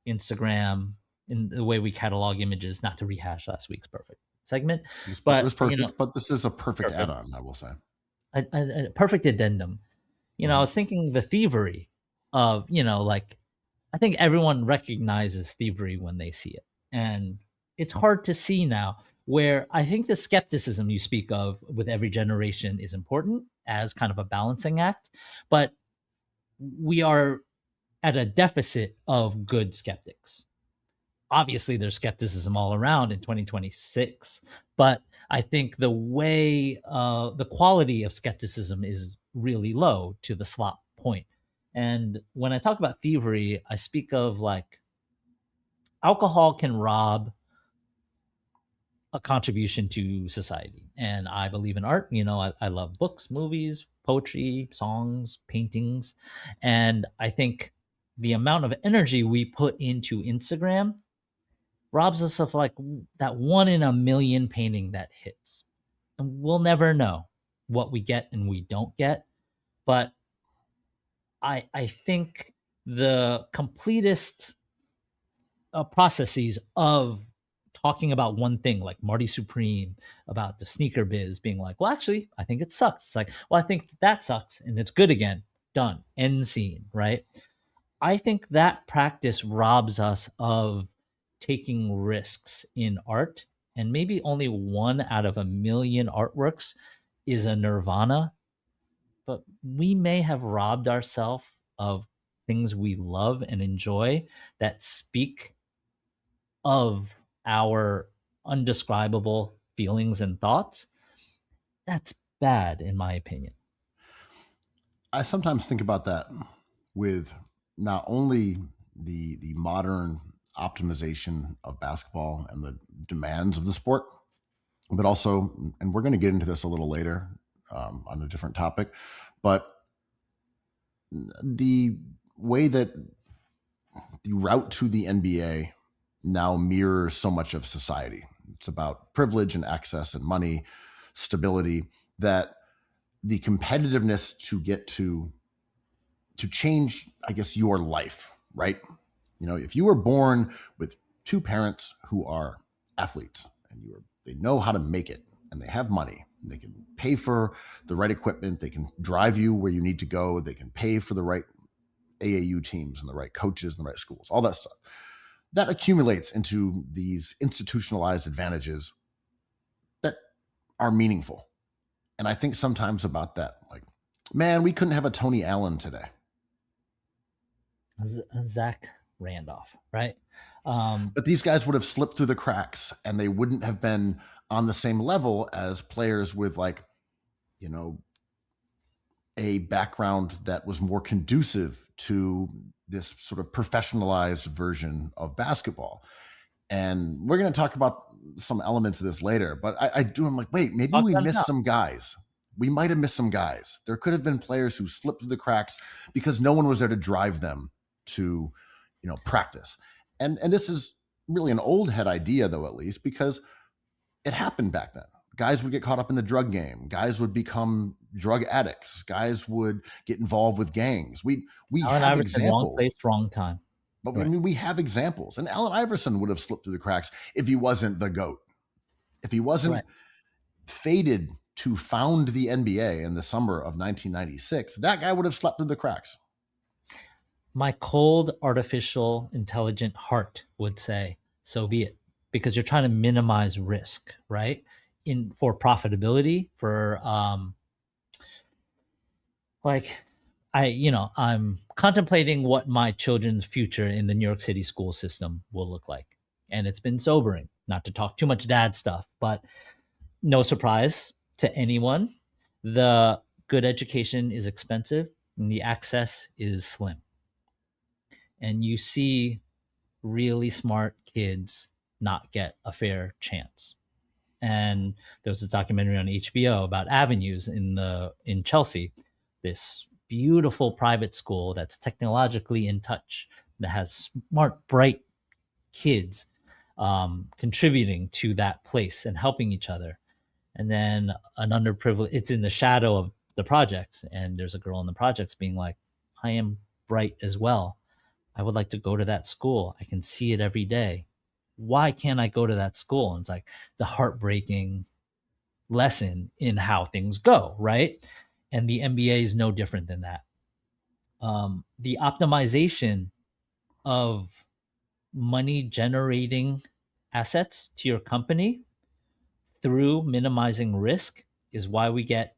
Instagram in the way we catalog images. Not to rehash last week's perfect segment, It was but perfect, but this is a perfect perfect, add-on, I will say. a perfect addendum. I Mhm. was thinking the thievery of, like I think everyone recognizes thievery when they see it. And it's hard to see now where I think the skepticism you speak of with every generation is important as kind of a balancing act, but we are at a deficit of good skeptics. Obviously there's skepticism all around in 2026, but I think the quality of skepticism is really low to the slop point. And when I talk about thievery, I speak of like alcohol can rob a contribution to society. And I believe in art. I love books, movies, poetry, songs, paintings. And I think the amount of energy we put into Instagram robs us of like that one in a million painting that hits. And we'll never know what we get and we don't get. But I think the completest processes of talking about one thing, like Marty Supreme about the sneaker biz being like, well, actually, I think it sucks. It's like, well, I think that sucks and it's good again. Done. End scene, right? I think that practice robs us of taking risks in art. And maybe only one out of a million artworks is a nirvana, but we may have robbed ourselves of things we love and enjoy that speak of our undescribable feelings and thoughts. That's bad, in my opinion. I sometimes think about that with not only the modern optimization of basketball and the demands of the sport, but also, and we're going to get into this a little later on a different topic, but the way that the route to the NBA now mirrors so much of society. It's about privilege and access and money, stability, that the competitiveness to get to change, I guess, your life, right? If you were born with two parents who are athletes and they know how to make it and they have money, they can pay for the right equipment, they can drive you where you need to go, they can pay for the right AAU teams and the right coaches and the right schools, all that stuff. That accumulates into these institutionalized advantages that are meaningful. And I think sometimes about that, like, man, we couldn't have a Tony Allen today. Zach Randolph, right? But these guys would have slipped through the cracks and they wouldn't have been on the same level as players with, like, you know, a background that was more conducive to this sort of professionalized version of basketball. And we're going to talk about some elements of this later, but I'm like, wait, maybe Talk we about it missed out. some guys. We might have missed some guys. There could have been players who slipped through the cracks because no one was there to drive them to, practice. And this is really an old head idea, though, at least, because it happened back then. Guys would get caught up in the drug game. Guys would become drug addicts. Guys would get involved with gangs. We Allen have Iverson, wrong examples, place, wrong time. but Right. we have examples. And Allen Iverson would have slipped through the cracks if he wasn't the GOAT. If he wasn't Right. fated to found the NBA in the summer of 1996, that guy would have slept through the cracks. My cold, artificial, intelligent heart would say, so be it, because you're trying to minimize risk, right? For profitability, for like I'm contemplating what my children's future in the New York City school system will look like. And it's been sobering, not to talk too much dad stuff, but no surprise to anyone, the good education is expensive and the access is slim. And you see really smart kids not get a fair chance. And there was a documentary on HBO about Avenues in Chelsea, this beautiful private school that's technologically in touch, that has smart, bright kids contributing to that place and helping each other. And then an underprivileged, it's in the shadow of the projects. And there's a girl in the projects being like, I am bright as well. I would like to go to that school. I can see it every day. Why can't I go to that school? And it's like, it's a heartbreaking lesson in how things go, right? And the NBA is no different than that. The optimization of money generating assets to your company through minimizing risk is why we get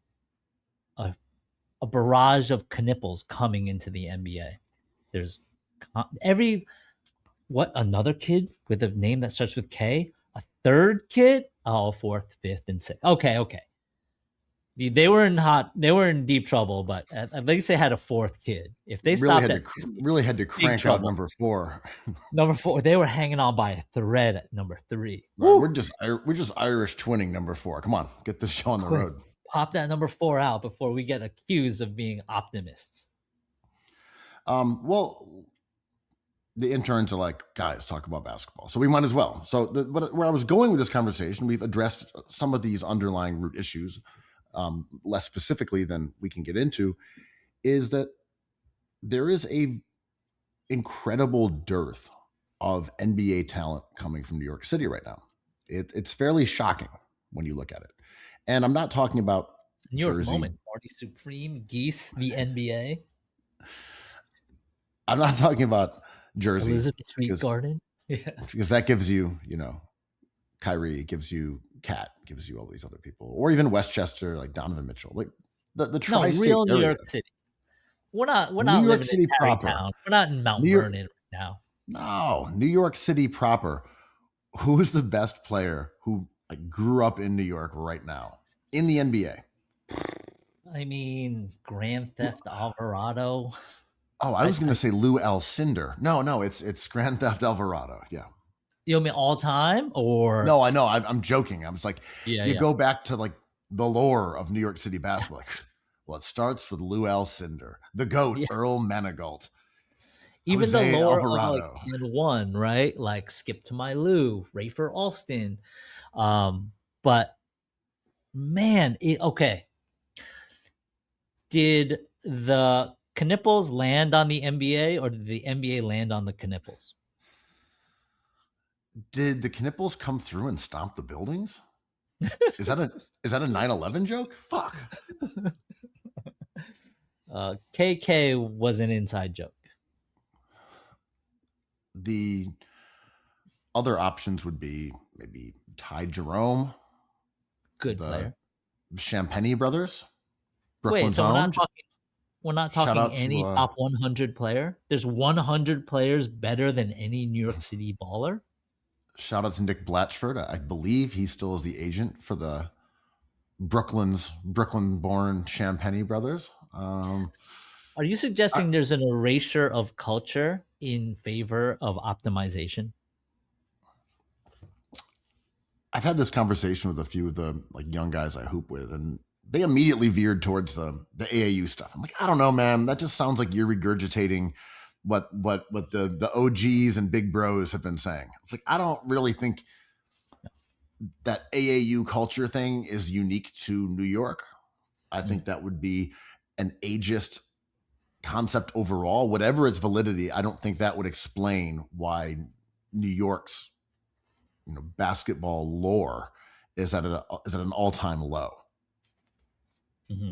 a barrage of knipples coming into the NBA. There's another kid with a name that starts with K, a third kid, oh, fourth, fifth, and sixth. Okay. They were in deep trouble, but at least they had a fourth kid. If they stopped really had to crank out number 4. Number 4, they were hanging on by a thread at number 3. Right, we're just Irish twinning number 4. Come on, get this show on the road. Pop that number 4 out before we get accused of being optimists. Well, the interns are like, guys, talk about basketball, so we might as well. So where I was going with this conversation, we've addressed some of these underlying root issues. Less specifically than we can get into, is that there is a incredible dearth of NBA talent coming from New York City right now. It's fairly shocking when you look at it. And I'm not talking about New York Jersey. Moment, Marty Supreme, Geese, the NBA. I'm not talking about Jersey. Elizabeth Street Garden. Yeah. Because that gives you, Kyrie, gives you Cat, gives you all these other people, or even Westchester, like Donovan Mitchell, like the tri-state real New area. York City. We're not New York City proper. Town. We're not in Mount Vernon right now. No, New York City proper. Who's the best player who grew up in New York right now in the NBA? I mean, Grand Theft Alvarado. Oh, I was going to say Lou Alcindor. No, it's Grand Theft Alvarado. Yeah. You mean all time or? No, I know. I'm joking. I was like, go back to like the lore of New York City basketball. Well, it starts with Lou Alcindor, the GOAT, Earl Manigault. Even Jose the lore Alvarado. of like one, right? Like Skip to My Lou, Rafer Alston. But man, okay. Did the Knipples land on the NBA or did the NBA land on the Knipples? Did the Knipples come through and stomp the buildings? Is that a 9/11 joke? Fuck. KK was an inside joke. The other options would be maybe Ty Jerome. Good player. Champagne brothers. Brooklyn's Wait, so owned. we're not talking any top 100 player? There's 100 players better than any New York City baller? Shout out to Nick Blatchford. I believe he still is the agent for the Brooklyn-born Champagne brothers. Are you suggesting there's an erasure of culture in favor of optimization? I've had this conversation with a few of the young guys I hoop with, and they immediately veered towards the AAU stuff. I'm like, I don't know, man. That just sounds like you're regurgitating what the OGs and big bros have been saying. It's like, I don't really think that AAU culture thing is unique to New York. I think that would be an ageist concept overall. Whatever its validity, I don't think that would explain why New York's basketball lore is at an all-time low. Mm-hmm.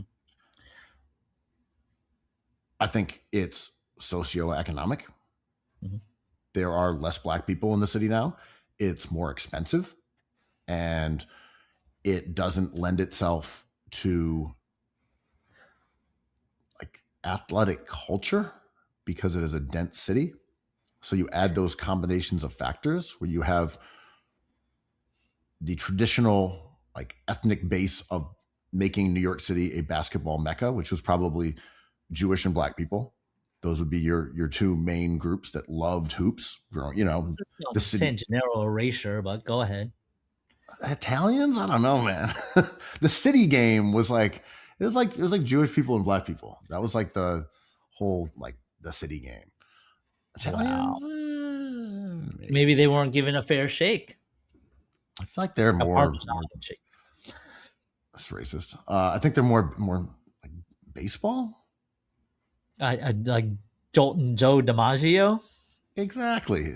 I think it's socioeconomic. Mm-hmm. There are less black people in the city now. It's more expensive, and it doesn't lend itself to athletic culture because it is a dense city. So you add those combinations of factors where you have the traditional ethnic base of making New York City a basketball mecca, which was probably Jewish and black people. Those would be your two main groups that loved hoops. The city. San Gennaro erasure, but go ahead. Italians? I don't know, man. The city game was it was like Jewish people and black people. That was the whole the city game. Italians, Maybe they weren't given a fair shake, I feel like they're a more Parmesan shake. that's racist. I think they're more like baseball. I like Jolton Joe DiMaggio. Exactly.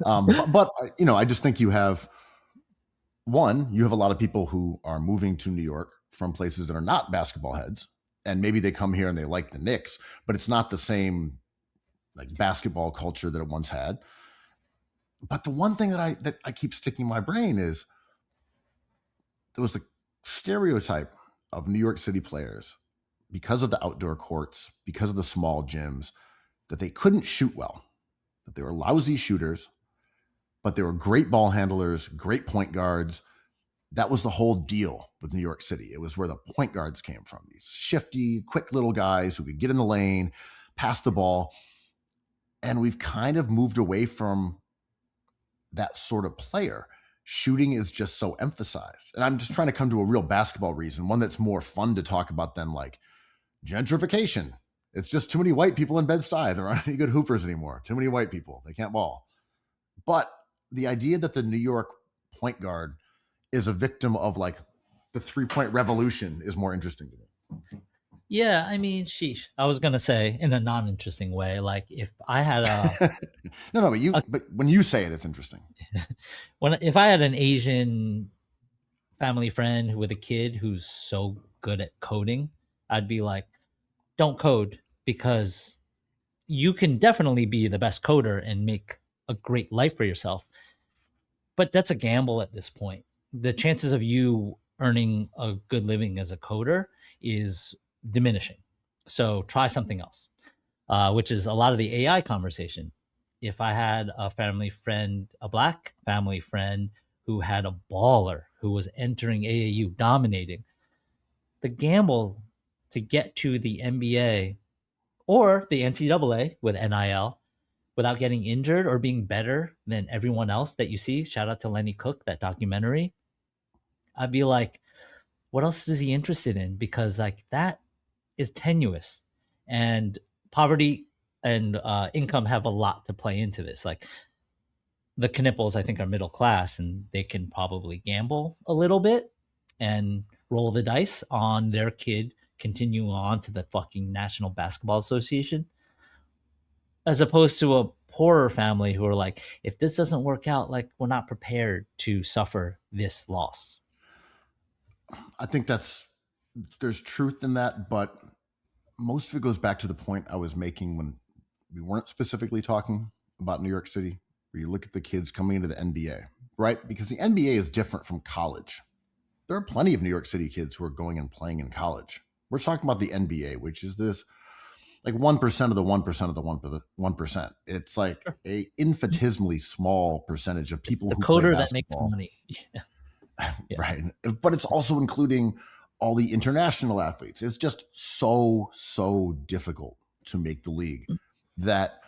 But I just think you have a lot of people who are moving to New York from places that are not basketball heads, and maybe they come here and they like the Knicks, but it's not the same like basketball culture that it once had. But the one thing that I keep sticking in my brain is there was the stereotype of New York City players because of the outdoor courts, because of the small gyms, that they couldn't shoot well, that they were lousy shooters, but they were great ball handlers, great point guards. That was the whole deal with New York City. It was where the point guards came from. These shifty, quick little guys who could get in the lane, pass the ball. And we've kind of moved away from that sort of player. Shooting is just so emphasized. And I'm just trying to come to a real basketball reason, one that's more fun to talk about than like gentrification. It's just too many white people in Bed-Stuy. There aren't any good hoopers anymore. Too many white people. They can't ball. But the idea that the New York point guard is a victim of like the 3-point revolution is more interesting to me. Yeah, I mean, sheesh. I was gonna say in a non-interesting way, like if I had no, a but when you say it, it's interesting. if I had an Asian family friend with a kid who's so good at coding, I'd be like, don't code because you can definitely be the best coder and make a great life for yourself. But that's a gamble at this point. The chances of you earning a good living as a coder is diminishing. So try something else, which is a lot of the AI conversation. If I had a family friend, a black family friend who had a baller who was entering AAU, dominating, the gamble to get to the NBA or the NCAA with NIL without getting injured or being better than everyone else that you see. Shout out to Lenny Cook, that documentary. I'd be like, what else is he interested in? Because like that is tenuous, and poverty and income have a lot to play into this. Like the Knipples, I think, are middle class, and they can probably gamble a little bit and roll the dice on their kid continuing on to the fucking National Basketball Association, as opposed to a poorer family who are like, if this doesn't work out, like we're not prepared to suffer this loss. I think there's truth in that, but most of it goes back to the point I was making when we weren't specifically talking about New York City, where you look at the kids coming into the NBA, right? Because the NBA is different from college. There are plenty of New York City kids who are going and playing in college. We're talking about the NBA, which is this like 1% of the 1% of the 1%. It's like a infinitesimally small percentage of It's people the who play coder that makes basketball. money. Yeah. Right. But it's also including all the international athletes. It's just so difficult to make the league that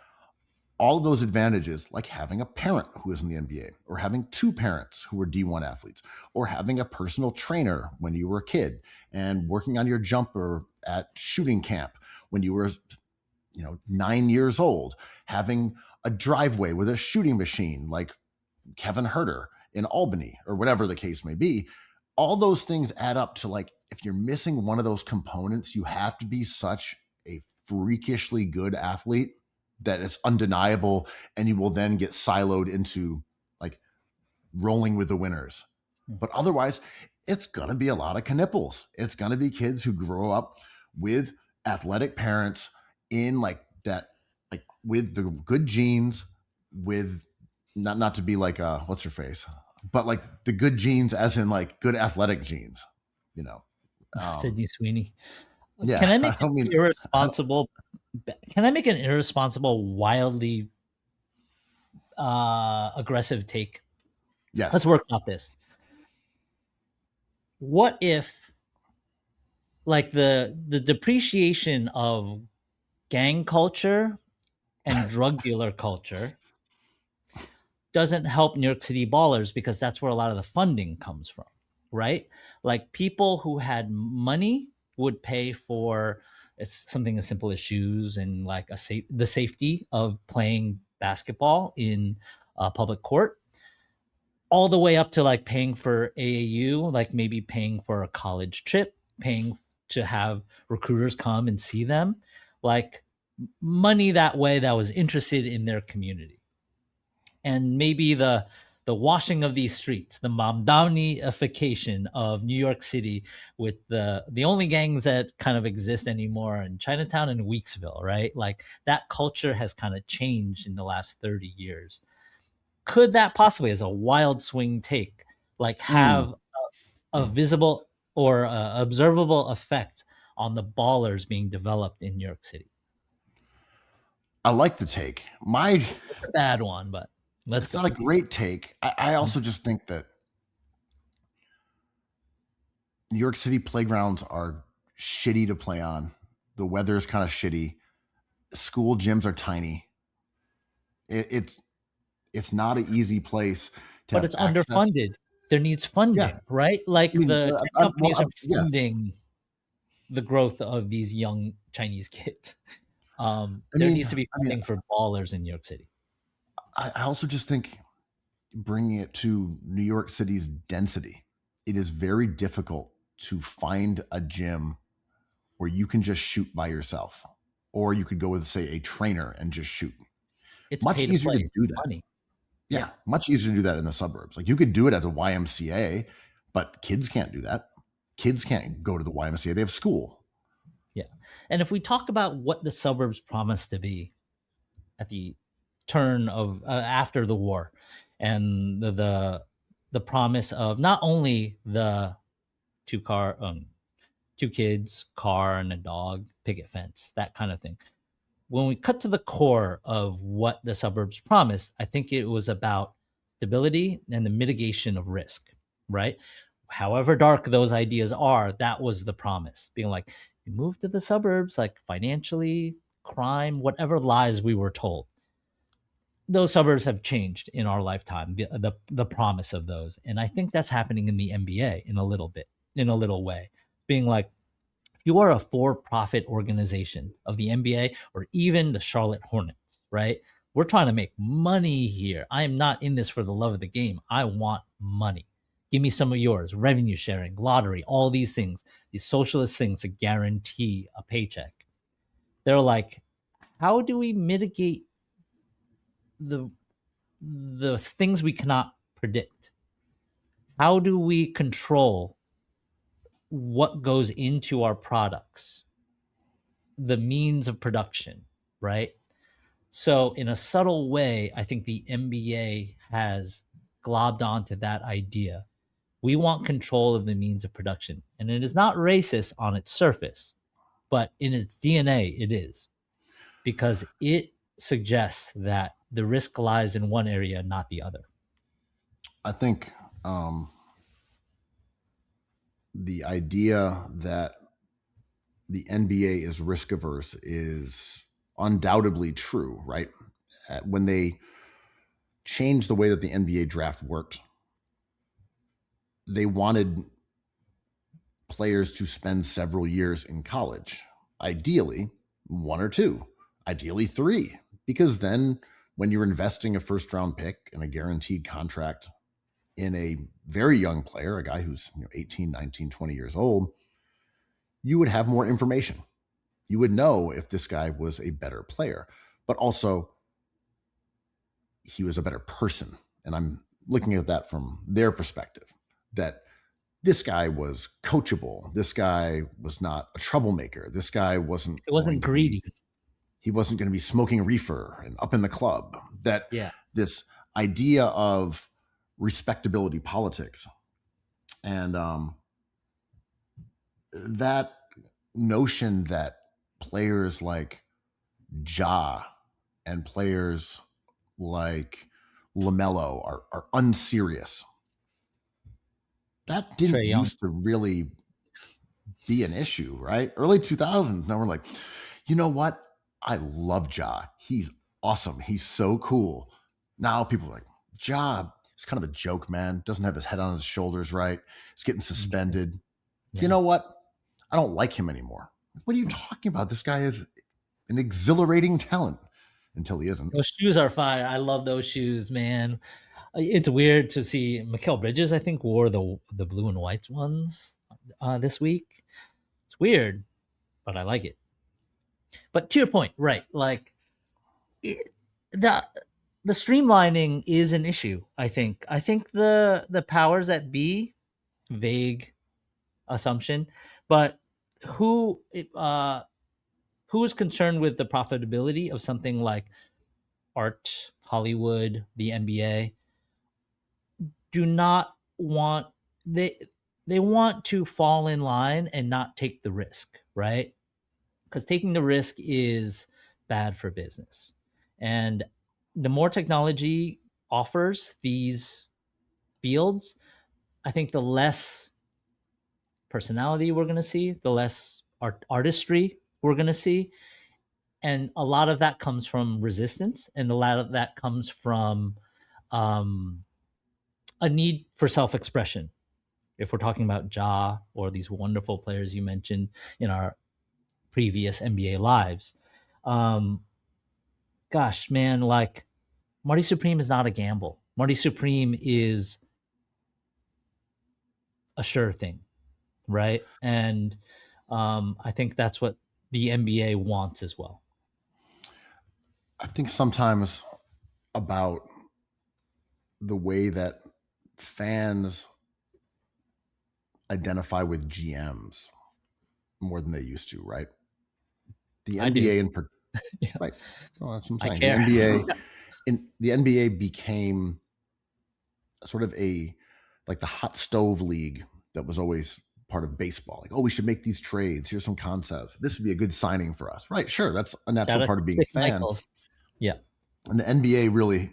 all of those advantages, like having a parent who is in the NBA, or having two parents who are D1 athletes, or having a personal trainer when you were a kid, and working on your jumper at shooting camp when you were 9 years old, having a driveway with a shooting machine like Kevin Herter in Albany, or whatever the case may be. All those things add up to, like, if you're missing one of those components, you have to be such a freakishly good athlete that it's undeniable, and you will then get siloed into like rolling with the winners. But otherwise, it's gonna be a lot of knipples. It's gonna be kids who grow up with athletic parents in like that, like with the good genes, with not to be like what's her face, but like the good genes as in like good athletic genes, you know. Sydney Sweeney. Yeah, Can I I make an don't mean irresponsible? Can I make an irresponsible, wildly aggressive take? Let's yes. work out this. What if, like the depreciation of gang culture and drug dealer culture doesn't help New York City ballers because that's where a lot of the funding comes from, right? Like people who had money would pay for it's something as simple as shoes and like the safety of playing basketball in a public court, all the way up to like paying for AAU, like maybe paying for a college trip, paying to have recruiters come and see them, like money that way that was interested in their community. And maybe the washing of these streets, the Mamdani-ification of New York City, with the only gangs that kind of exist anymore in Chinatown and Weeksville, right? Like that culture has kind of changed in the last 30 years. Could that possibly, as a wild swing take, like have a visible or observable effect on the ballers being developed in New York City? I like the take. It's a bad one, but let's It's go. not a great take. I also just think that New York City playgrounds are shitty to play on. The weather is kind of shitty. School gyms are tiny. It's not an easy place to But have it's access. underfunded. There needs Yeah, funding, right? Like I mean, the tech companies are yes. funding the growth of these young Chinese kids. I There mean, needs to be funding for ballers in New York City. I also just think bringing it to New York City's density, it is very difficult to find a gym where you can just shoot by yourself, or you could go with, say, a trainer and just shoot. It's Much pay to easier play. to do that. Money. Yeah, much easier to do that in the suburbs. Like you could do it at the YMCA, but kids can't do that. Kids can't go to the YMCA. They have school. Yeah. And if we talk about what the suburbs promised to be at the turn of after the war, and the promise of not only the two kids, car, and a dog, picket fence, that kind of thing. When we cut to the core of what the suburbs promised, I think it was about stability and the mitigation of risk, right? However dark those ideas are, that was the promise. Being like, you move to the suburbs, like financially, crime, whatever lies we were told. Those suburbs have changed in our lifetime, the promise of those. And I think that's happening in the NBA in a little bit, in a little way. Being like, if you are a for-profit organization of the NBA or even the Charlotte Hornets, right? We're trying to make money here. I am not in this for the love of the game. I want money. Give me some of yours. Revenue sharing, lottery, all these things, these socialist things to guarantee a paycheck. They're like, how do we mitigate the things we cannot predict? How do we control what goes into our products, the means of production, right? So, in a subtle way, I think the NBA has globbed onto that idea. We want control of the means of production. And it is not racist on its surface, but in its DNA, it is, because it suggests that the risk lies in one area, not the other. I think the idea that the NBA is risk averse is undoubtedly true, right? When they changed the way that the NBA draft worked, they wanted players to spend several years in college, ideally one or two, ideally three, because then when you're investing a first round pick and a guaranteed contract in a very young player, a guy who's 18, 19, 20 years old, you would have more information. You would know if this guy was a better player, but also he was a better person. And I'm looking at that from their perspective, that this guy was coachable. This guy was not a troublemaker. This guy wasn't greedy. He wasn't going to be smoking reefer and up in the club. That this idea of respectability politics and that notion that players like Ja and players like LaMelo are unserious. That didn't used to really be an issue, right? Early 2000s. Now we're like, you know what? I love Ja. He's awesome. He's so cool. Now people are like, Ja, he's kind of a joke, man. Doesn't have his head on his shoulders right. He's getting suspended. Yeah. You know what? I don't like him anymore. What are you talking about? This guy is an exhilarating talent. until he isn't. Those shoes are fire. I love those shoes, man. It's weird to see Mikal Bridges, I think, wore the blue and white ones this week. It's weird, but I like it. But to your point, right? Like it, the the streamlining is an issue. I think. I think the powers that be, vague assumption, but who who is concerned with the profitability of something like art, Hollywood, the NBA? Do not want they they want to fall in line and not take the risk, right? Because taking the risk is bad for business. And the more technology offers these fields, I think the less personality we're going to see, the less artistry we're going to see. And a lot of that comes from resistance, and a lot of that comes from um, a need for self expression. If we're talking about Ja or these wonderful players you mentioned in our previous NBA lives, um, gosh, man, like Marty Supreme is not a gamble. Marty Supreme is a sure thing, right? And I think that's what the NBA wants as well. I think sometimes about the way that fans identify with GMs more than they used to, right? The I NBA do. Yeah. right? Well, that's what I'm I saying. care. The NBA became sort of like the hot stove league that was always part of baseball. Like, oh, we should make these trades. Here's some concepts. This would be a good signing for us, right? Sure, that's a Shout natural out part to of being a Stick fan. Michaels. Yeah. And the NBA really,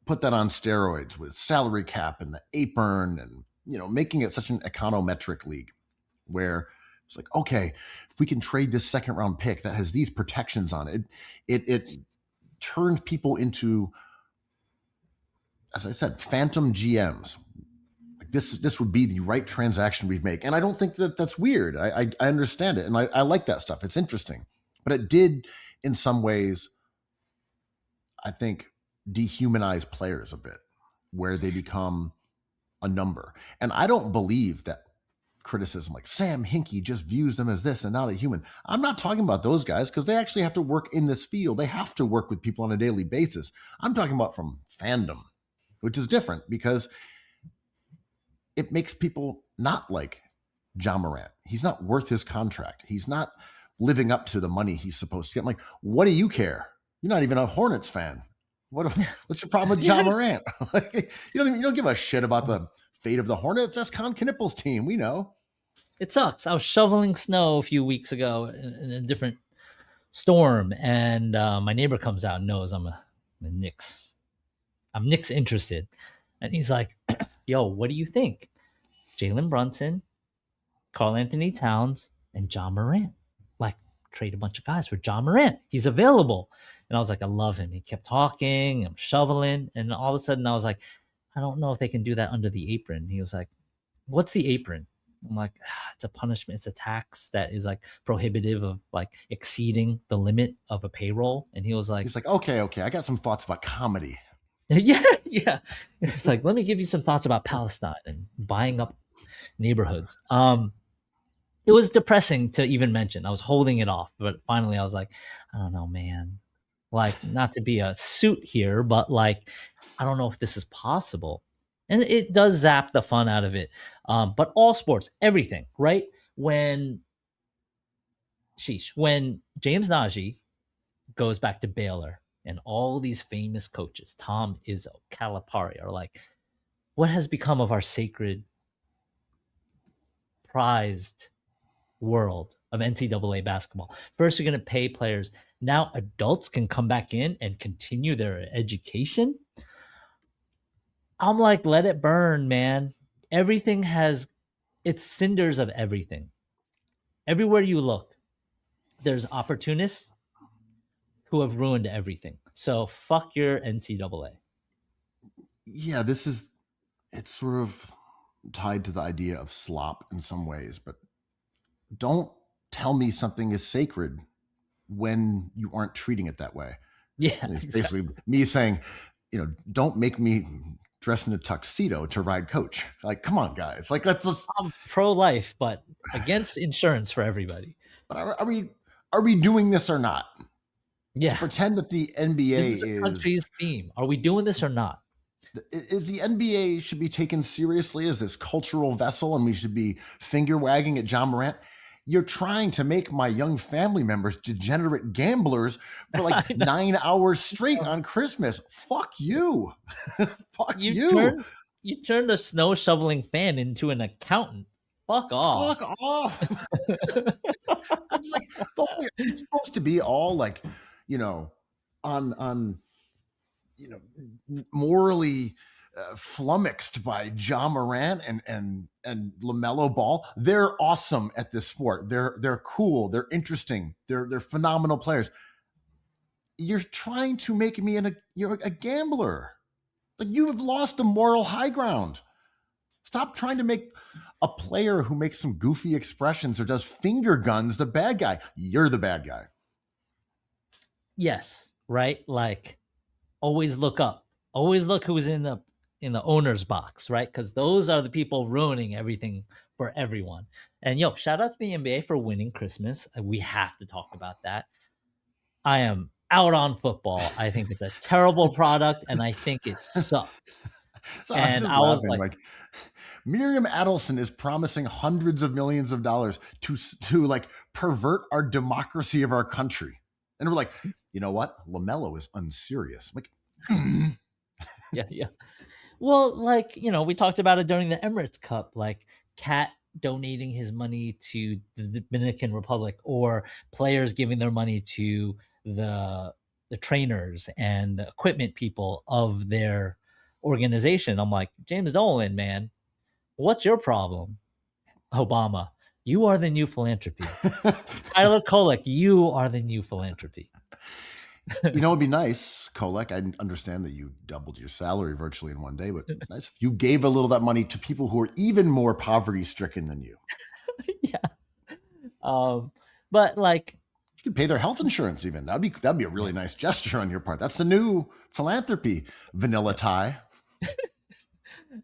put that on steroids with salary cap and the apron and, making it such an econometric league where it's like, okay, if we can trade this second round pick that has these protections on it, it turned people into, as I said, phantom GMs. Like this would be the right transaction we'd make. And I don't think that that's weird. I understand it. And I like that stuff. It's interesting. But it did, in some ways, I think, dehumanize players a bit, where they become a number. And I don't believe that criticism like Sam Hinkie just views them as this and not a human. I'm not talking about those guys because they actually have to work in this field. They have to work with people on a daily basis. I'm talking about from fandom, which is different because it makes people not like Ja Morant. He's not worth his contract. He's not living up to the money he's supposed to get. I'm like, what do you care? You're not even a Hornets fan. What's your problem with Ja Morant? Like, you don't give a shit about the fate of the Hornets. That's Con Knippel's team. We know. It sucks. I was shoveling snow a few weeks ago in a different storm, and my neighbor comes out and knows I'm Knicks. I'm Knicks interested, and he's like, "Yo, what do you think? Jalen Brunson, Carl Anthony Towns, and Ja Morant. Like, trade a bunch of guys for Ja Morant. He's available." And I was like, I love him. He kept talking, I'm shoveling, and all of a sudden I was like, I don't know if they can do that under the apron. He was like, what's the apron? I'm like, it's a punishment. It's a tax that is like prohibitive of like exceeding the limit of a payroll. And he was like, He's like, okay, I got some thoughts about comedy. yeah. It's like, let me give you some thoughts about Palestine and buying up neighborhoods. It was depressing to even mention. I was holding it off, but finally I was like, I don't know, man. Like, not to be a suit here, but like, I don't know if this is possible. And it does zap the fun out of it. But all sports, everything, right? When James Najee goes back to Baylor and all these famous coaches, Tom Izzo, Calipari, are like, what has become of our sacred, prized world of NCAA basketball? First, you're going to pay players. Now, adults can come back in and continue their education. I'm like, let it burn, man. Everything has it's cinders of everything. Everywhere you look, there's opportunists who have ruined everything. So fuck your NCAA. Yeah, it's sort of tied to the idea of slop in some ways, but don't tell me something is sacred when you aren't treating it that way. Yeah, It's exactly. basically me saying, don't make me dress in a tuxedo to ride coach. Like, come on, guys. Like, let's. I'm pro life, but against insurance for everybody. But are we doing this or not? To Yeah, pretend that the NBA this is the is country's theme. Are we doing this or not? the NBA should be taken seriously as this cultural vessel, and we should be finger wagging at John Morant. You're trying to make my young family members degenerate gamblers for like I know. 9 hours straight on Christmas. Fuck you. Fuck You you. turned you turned a snow shoveling fan into an accountant. Fuck off. Fuck off. It's like, it's supposed to be all like, on morally flummoxed by John Morant and LaMelo Ball. They're awesome at this sport. They're cool. They're interesting. They're phenomenal players. You're trying to make me you're a gambler. Like, you have lost the moral high ground. Stop trying to make a player who makes some goofy expressions or does finger guns the bad guy. You're the bad guy. Yes, right? Like always look up. Always look who's in the owner's box, right? Because those are the people ruining everything for everyone. And shout out to the NBA for winning Christmas. We have to talk about that. I am out on football. I think it's a terrible product, and I think it sucks. So I'm And just I was laughing. like, Like, Miriam Adelson is promising hundreds of millions of dollars to like pervert our democracy of our country, and we're like, you know what? LaMelo is unserious. I'm like, yeah, yeah. Well, like, we talked about it during the Emirates Cup, like Cat donating his money to the Dominican Republic, or players giving their money to the trainers and the equipment people of their organization. I'm like, James Dolan, man, what's your problem? Obama, you are the new philanthropy. Tyler Kolek, you are the new philanthropy. it'd be nice, Kolek. I understand that you doubled your salary virtually in one day, but nice if you gave a little of that money to people who are even more poverty stricken than you. Yeah. But like, You could pay their health insurance even. That'd be a really nice gesture on your part. That's the new philanthropy, Vanilla Tie.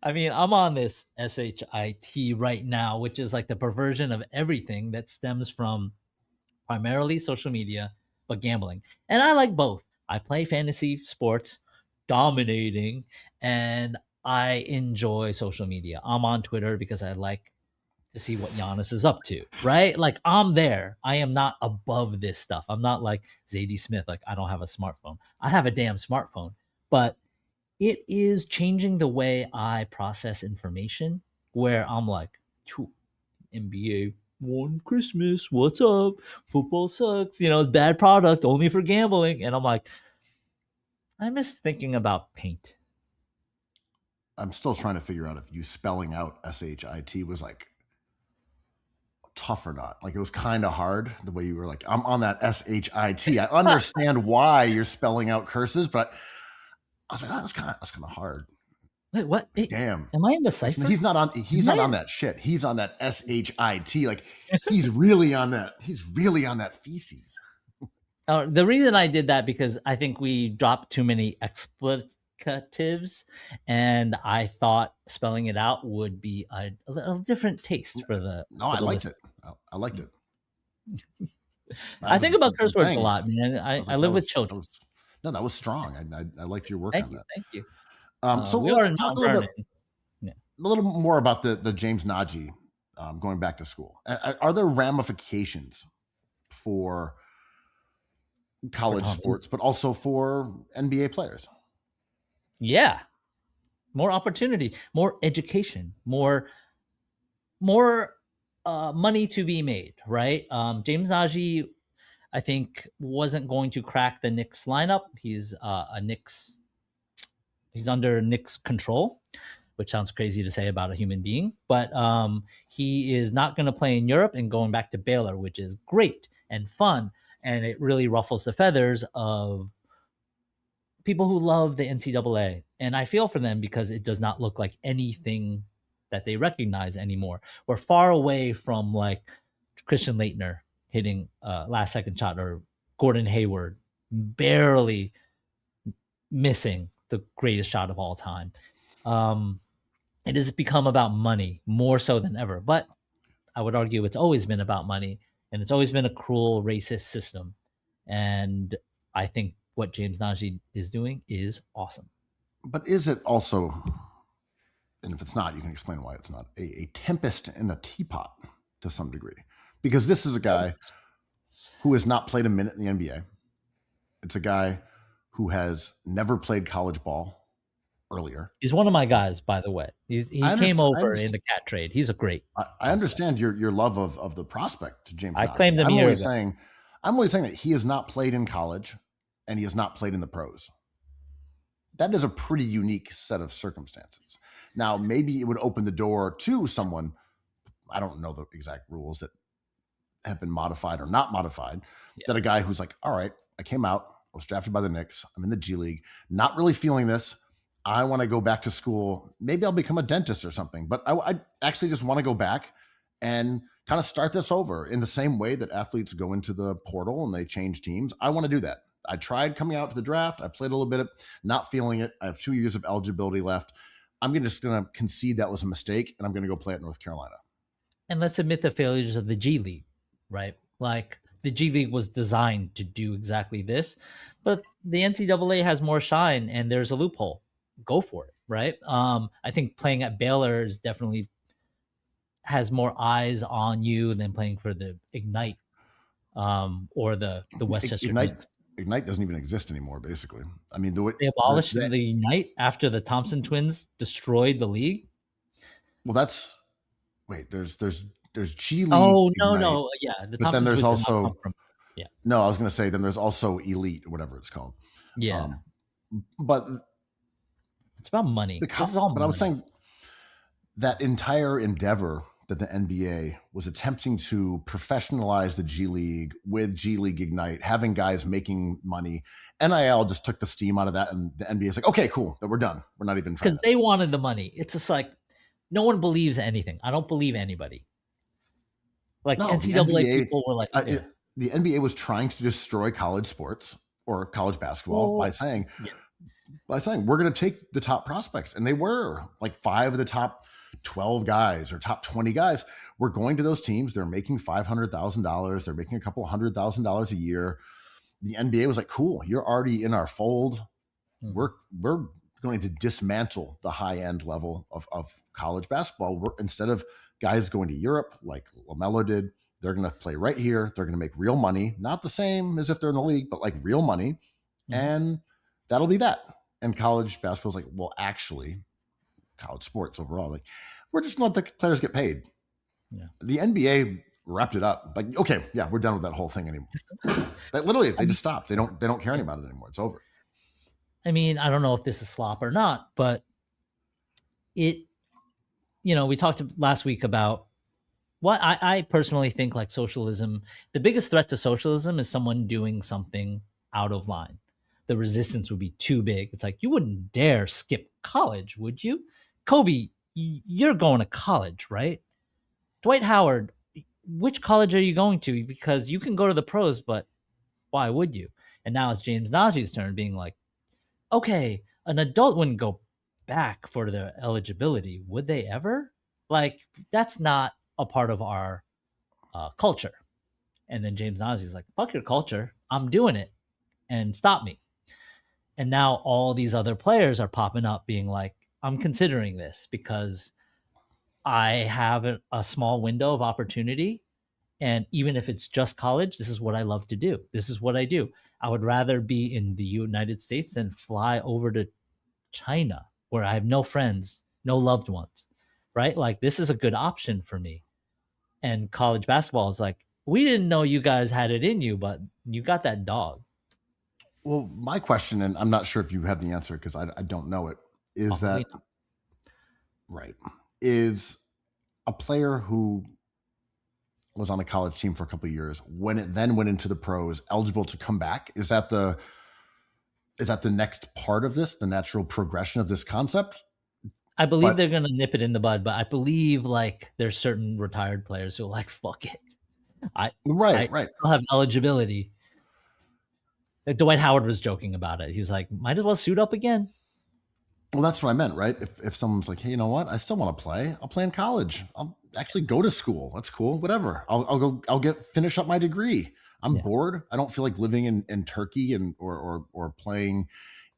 I mean, I'm on this SHIT right now, which is like the perversion of everything that stems from primarily social media, but gambling. And I like both. I play fantasy sports, dominating, and I enjoy social media. I'm on Twitter because I like to see what Giannis is up to, right? Like, I'm there. I am not above this stuff. I'm not like Zadie Smith, like I don't have a smartphone. I have a damn smartphone, but it is changing the way I process information, where I'm like, "Phew, NBA won Christmas. What's up? Football sucks. It's bad product only for gambling." And I'm like, I miss thinking about paint. I'm still trying to figure out if you spelling out SHIT was like tough or not. Like, it was kind of hard the way you were like, I'm on that SHIT. I understand why you're spelling out curses, but I was like, oh, that's kind of hard. Wait, what? Like, damn. Am I in the cipher? He's not on that shit. He's on that SHIT. Like, he's really on that feces. The reason I did that because I think we dropped too many explicatives, and I thought spelling it out would be a little different taste for the. No, for I the liked listener. it. I liked it. I think about curse words a saying, lot, man. I was I like, live with children. that was strong. I liked your work Thank on you, that. thank you. So We let's are talk not burning. Yeah. a little more about the James Najee going back to school. Are there ramifications for college Tom sports, but also for NBA players? Yeah, more opportunity, more education, more money to be made, right? James Najee, I think, wasn't going to crack the Knicks lineup. He's under Knicks control, which sounds crazy to say about a human being, but he is not going to play in Europe and going back to Baylor, which is great and fun, and it really ruffles the feathers of people who love the NCAA. And I feel for them because it does not look like anything that they recognize anymore. We're far away from like Christian Leitner hitting last second shot, or Gordon Hayward barely missing the greatest shot of all time. Um, it has become about money more so than ever. But I would argue it's always been about money, and it's always been a cruel, racist system. And I think what James Najee is doing is awesome. But is it also, and if it's not, you can explain why it's not, a tempest in a teapot to some degree? Because this is a guy who has not played a minute in the NBA. It's a guy who has never played college ball earlier. He's one of my guys, by the way. He came over in the cat trade. He's a great. I understand your love of the prospect, James. I claimed him I'm here. I'm only saying that he has not played in college and he has not played in the pros. That is a pretty unique set of circumstances. Now, maybe it would open the door to someone. I don't know the exact rules that have been modified or not modified. Yeah. That a guy who's like, all right, I came out, I was drafted by the Knicks, I'm in the G League, not really feeling this. I want to go back to school. Maybe I'll become a dentist or something, but I actually just want to go back and kind of start this over in the same way that athletes go into the portal and they change teams. I want to do that. I tried coming out to the draft. I played a little bit, not feeling it. I have 2 years of eligibility left. I'm just going to concede that was a mistake, and I'm going to go play at North Carolina. And let's admit the failures of the G League, right? Like the G League was designed to do exactly this, but the NCAA has more shine, and there's a loophole. Go for it, right? I think playing at Baylor is definitely has more eyes on you than playing for the Ignite or the Westchester Knicks. Ignite doesn't even exist anymore, basically. I mean, they abolished the Ignite after the Thompson twins destroyed the league. Well, there's G League. Oh Ignite, no, yeah. The but then there's also No, I was going to say then there's also Elite, whatever it's called. Yeah, but it's about money. This is all money. But I was saying that entire endeavor that the NBA was attempting to professionalize the G League with G League Ignite, having guys making money. NIL just took the steam out of that, and the NBA is like, okay, cool, but we're done. We're not even trying. Because they wanted the money. It's just like no one believes anything. I don't believe anybody. Like no, NCAA people were like, the NBA was trying to destroy college sports or college basketball by saying we're going to take the top prospects, and they were like 5 of the top 12 guys or top 20 guys. We're going to those teams. They're making $500,000. They're making a couple $100,000 a year. The NBA was like, cool, you're already in our fold. We're going to dismantle the high end level of college basketball. Instead of guys going to Europe like LaMelo did, they're going to play right here. They're going to make real money, not the same as if they're in the league, but like real money. And that'll be that. And college basketball is like, well, actually, college sports overall, like we're just going to let the players get paid. Yeah. The NBA wrapped it up. Like, okay, yeah, we're done with that whole thing anymore. Like, literally, they just stopped. They don't care about it anymore. It's over. I mean, I don't know if this is slop or not, but we talked last week about what I personally think like socialism. The biggest threat to socialism is someone doing something out of line. The resistance would be too big. It's like, you wouldn't dare skip college, would you? Kobe, you're going to college, right? Dwight Howard, which college are you going to? Because you can go to the pros, but why would you? And now it's James Najee's turn being like, okay, an adult wouldn't go back for their eligibility. Would they ever? Like, that's not a part of our culture. And then James Najee's like, fuck your culture. I'm doing it. And stop me. And now all these other players are popping up being like, I'm considering this because I have a small window of opportunity. And even if it's just college, this is what I love to do. This is what I do. I would rather be in the United States than fly over to China where I have no friends, no loved ones, right? Like, this is a good option for me. And college basketball is like, we didn't know you guys had it in you, but you got that dog. Well, my question, and I'm not sure if you have the answer because I don't know it, is is a player who was on a college team for a couple of years, when it then went into the pros, eligible to come back? Is that the next part of this, the natural progression of this concept? I believe they're going to nip it in the bud, but I believe like there's certain retired players who are like, fuck it. I still have eligibility. Like Dwight Howard was joking about it. He's like, might as well suit up again. Well, that's what I meant, right? If someone's like, hey, you know what? I still want to play. I'll play in college. I'll actually go to school. That's cool. Whatever. I'll go. Finish up my degree. I'm Yeah. bored. I don't feel like living in Turkey and or playing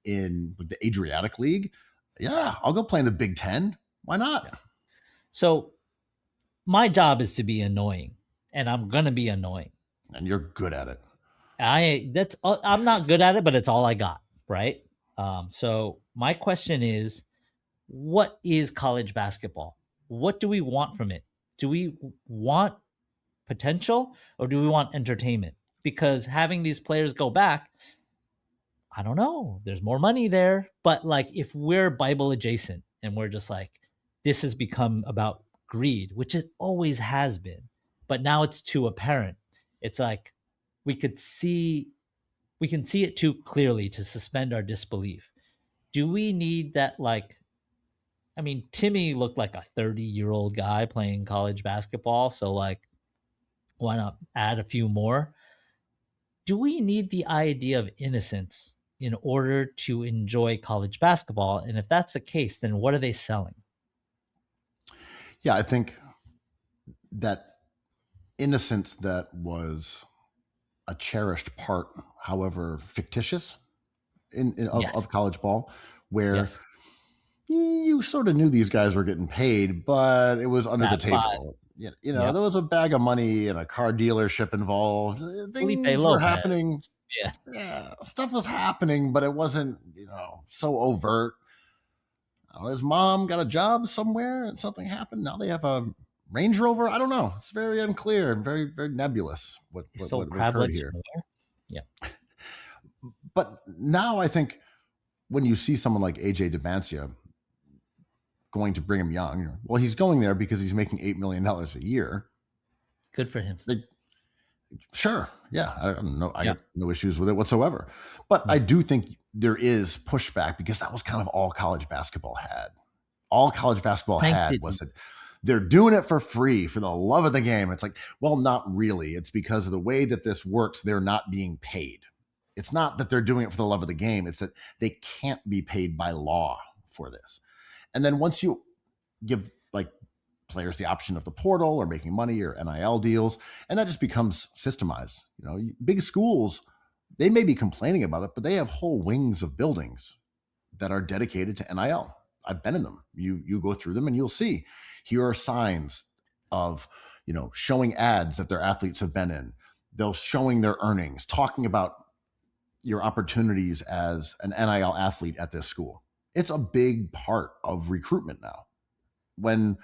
in the Adriatic League. Yeah, I'll go play in the Big Ten. Why not? Yeah. So my job is to be annoying, and I'm gonna be annoying. And you're good at it. I'm not good at it, but it's all I got, right? So my question is, what is college basketball? What do we want from it? Do we want potential or do we want entertainment? Because having these players go back, I don't know. There's more money there, but like if we're Bible adjacent and we're just like, this has become about greed, which it always has been, but now it's too apparent. It's like we could see we can see it too clearly to suspend our disbelief. Do we need that? Like, I mean, Timmy looked like a 30-year-old guy playing college basketball. So, like, why not add a few more? Do we need the idea of innocence in order to enjoy college basketball? And if that's the case, then what are they selling? Yeah, I think that innocence that was a cherished part, however fictitious, Yes. of college ball, where Yes. you sort of knew these guys were getting paid, but it was under the Fat five. table. You know, Yep. there was a bag of money and a car dealership involved. Felipe Things were Lopez. happening. Yeah. Yeah, stuff was happening, but it wasn't, so overt. His mom got a job somewhere and something happened. Now they have a Range Rover. I don't know. It's very unclear and very, very nebulous what He sold occurred crab legs here. from where? Yeah. But now I think when you see someone like AJ Debancia going to Brigham Young, well, he's going there because he's making $8 million a year. Good for him. Sure. Yeah. I don't know. I Yeah. have no issues with it whatsoever. But I do think there is pushback because that was kind of all college basketball had. All college basketball had was that they're doing it for free for the love of the game. It's like, well, not really. It's because of the way that this works. They're not being paid. It's not that they're doing it for the love of the game. It's that they can't be paid by law for this. And then once you give like players the option of the portal or making money or NIL deals, and that just becomes systemized. Big schools, they may be complaining about it, but they have whole wings of buildings that are dedicated to NIL. I've been in them. You go through them and you'll see here are signs of, showing ads that their athletes have been in. They're showing their earnings, talking about your opportunities as an NIL athlete at this school. It's a big part of recruitment now. When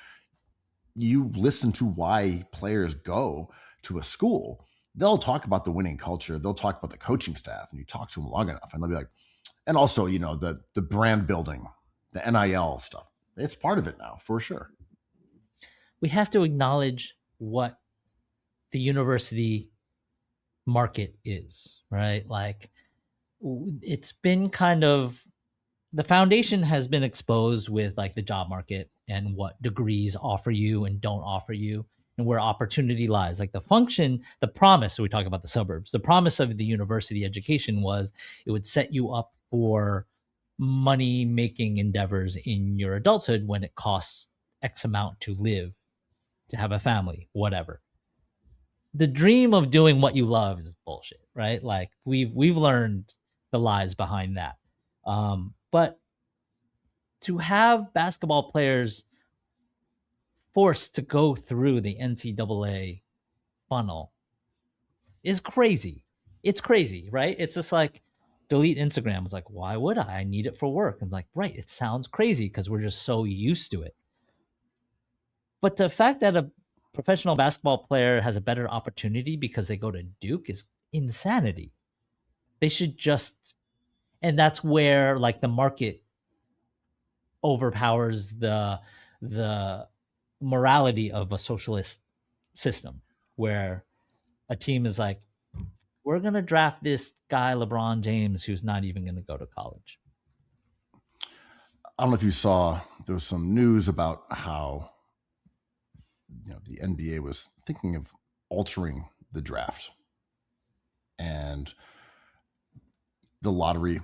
you listen to why players go to a school, they'll talk about the winning culture. They'll talk about the coaching staff, and you talk to them long enough and they'll be like, and also, the brand building, the NIL stuff. It's part of it now for sure. We have to acknowledge what the university market is, right? Like it's been kind of the foundation has been exposed with like the job market and what degrees offer you and don't offer you and where opportunity lies. Like the promise, so we talk about the suburbs, the promise of the university education was it would set you up for money making endeavors in your adulthood when it costs X amount to live, to have a family, whatever. The dream of doing what you love is bullshit, right? Like we've learned the lies behind that. But to have basketball players forced to go through the NCAA funnel is crazy. It's crazy, right? It's just like delete Instagram. It's like, why would I? I need it for work. I'm like, right, it sounds crazy because we're just so used to it. But the fact that a professional basketball player has a better opportunity because they go to Duke is insanity. They should just, and that's where like the market overpowers the morality of a socialist system where a team is like, we're going to draft this guy, LeBron James, who's not even going to go to college. I don't know if you saw, there was some news about how the NBA was thinking of altering the draft. And the lottery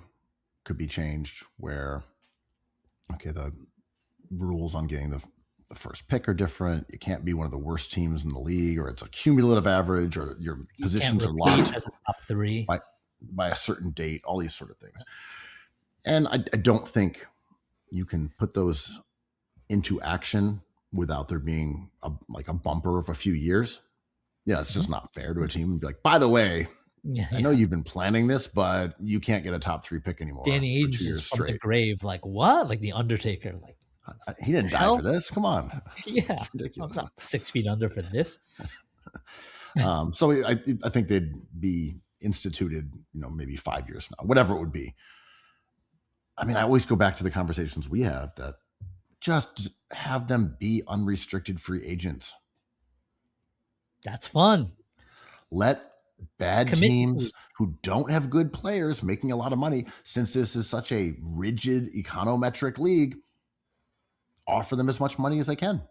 could be changed where, okay, the rules on getting the first pick are different. You can't be one of the worst teams in the league, or it's a cumulative average, or your positions are locked as a top 3 by a certain date, all these sort of things. And I don't think you can put those into action without there being a bumper of a few years. Yeah, it's just not fair to a team and be like, by the way, I know you've been planning this, but you can't get a top 3 pick anymore. Danny Ainge is from the grave. Like, what? Like the Undertaker. Like, he didn't die for this. Come on. Yeah. I'm not 6 feet under for this. So I think they'd be instituted, maybe 5 years from now, whatever it would be. I mean, I always go back to the conversations we have that just have them be unrestricted free agents. That's fun. Let bad teams who don't have good players making a lot of money, since this is such a rigid econometric league, offer them as much money as they can.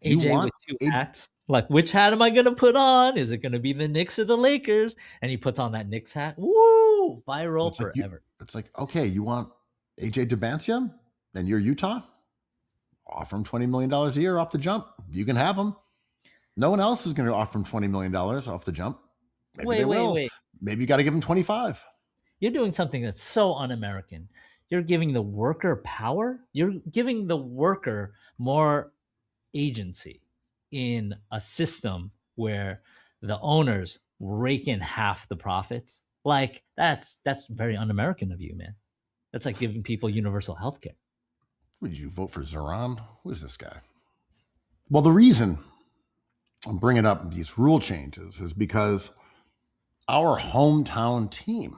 AJ with 2 hats. Like, which hat am I going to put on? Is it going to be the Knicks or the Lakers? And he puts on that Knicks hat. Woo! Viral forever. It's like, okay, you want AJ Demancia? Then you're Utah? Offer him $20 million a year off the jump. You can have him. No one else is going to offer him $20 million off the jump. Maybe wait. Maybe you got to give him 25. You're doing something that's so un-American. You're giving the worker power. You're giving the worker more agency in a system where the owners rake in half the profits. Like, that's very un-American of you, man. That's like giving people universal health care. Did you vote for Zoran? Who is this guy? Well, the reason I'm bringing up these rule changes is because our hometown team,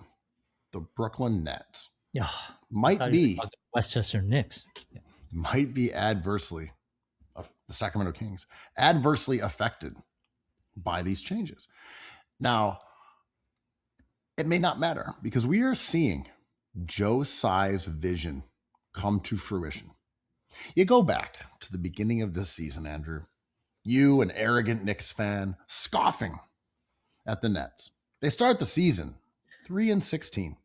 the Brooklyn Nets, might be Westchester Knicks. Yeah. Might be adversely, the Sacramento Kings, adversely affected by these changes. Now, it may not matter because we are seeing Joe Tsai's vision come to fruition. You go back to the beginning of this season, Andrew, you, an arrogant Knicks fan, scoffing at the Nets. They start the season 3-16.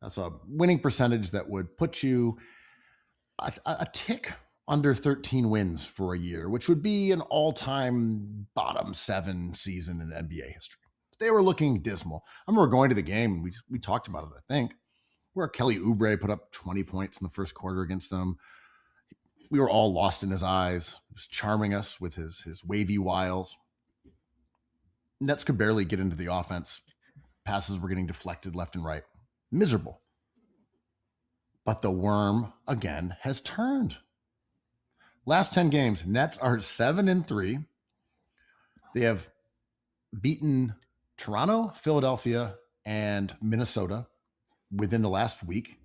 That's a winning percentage that would put you a tick under 13 wins for a year, which would be an all-time bottom 7 season in NBA history. They were looking dismal. I remember going to the game, and we talked about it, I think, where Kelly Oubre put up 20 points in the first quarter against them. We were all lost in his eyes. He was charming us with his wavy wiles. Nets could barely get into the offense. Passes were getting deflected left and right. Miserable. But the worm, again, has turned. Last 10 games, Nets are 7-3. They have beaten Toronto, Philadelphia, and Minnesota within the last week.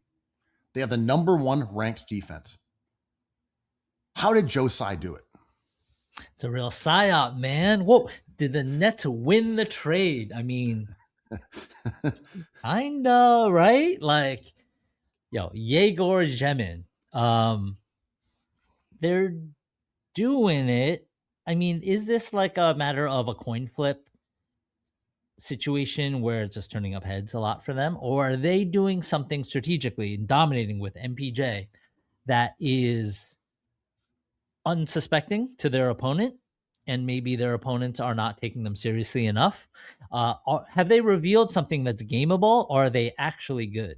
They have the number 1 ranked defense. How did Joe Tsai do it? It's a real psyop, man. Whoa, did the Nets win the trade? I mean, kinda, right? Like, Yegor Zemin. They're doing it. I mean, is this like a matter of a coin flip situation where it's just turning up heads a lot for them? Or are they doing something strategically and dominating with MPJ that is unsuspecting to their opponent, and maybe their opponents are not taking them seriously enough? Have they revealed something that's gameable, or are they actually good?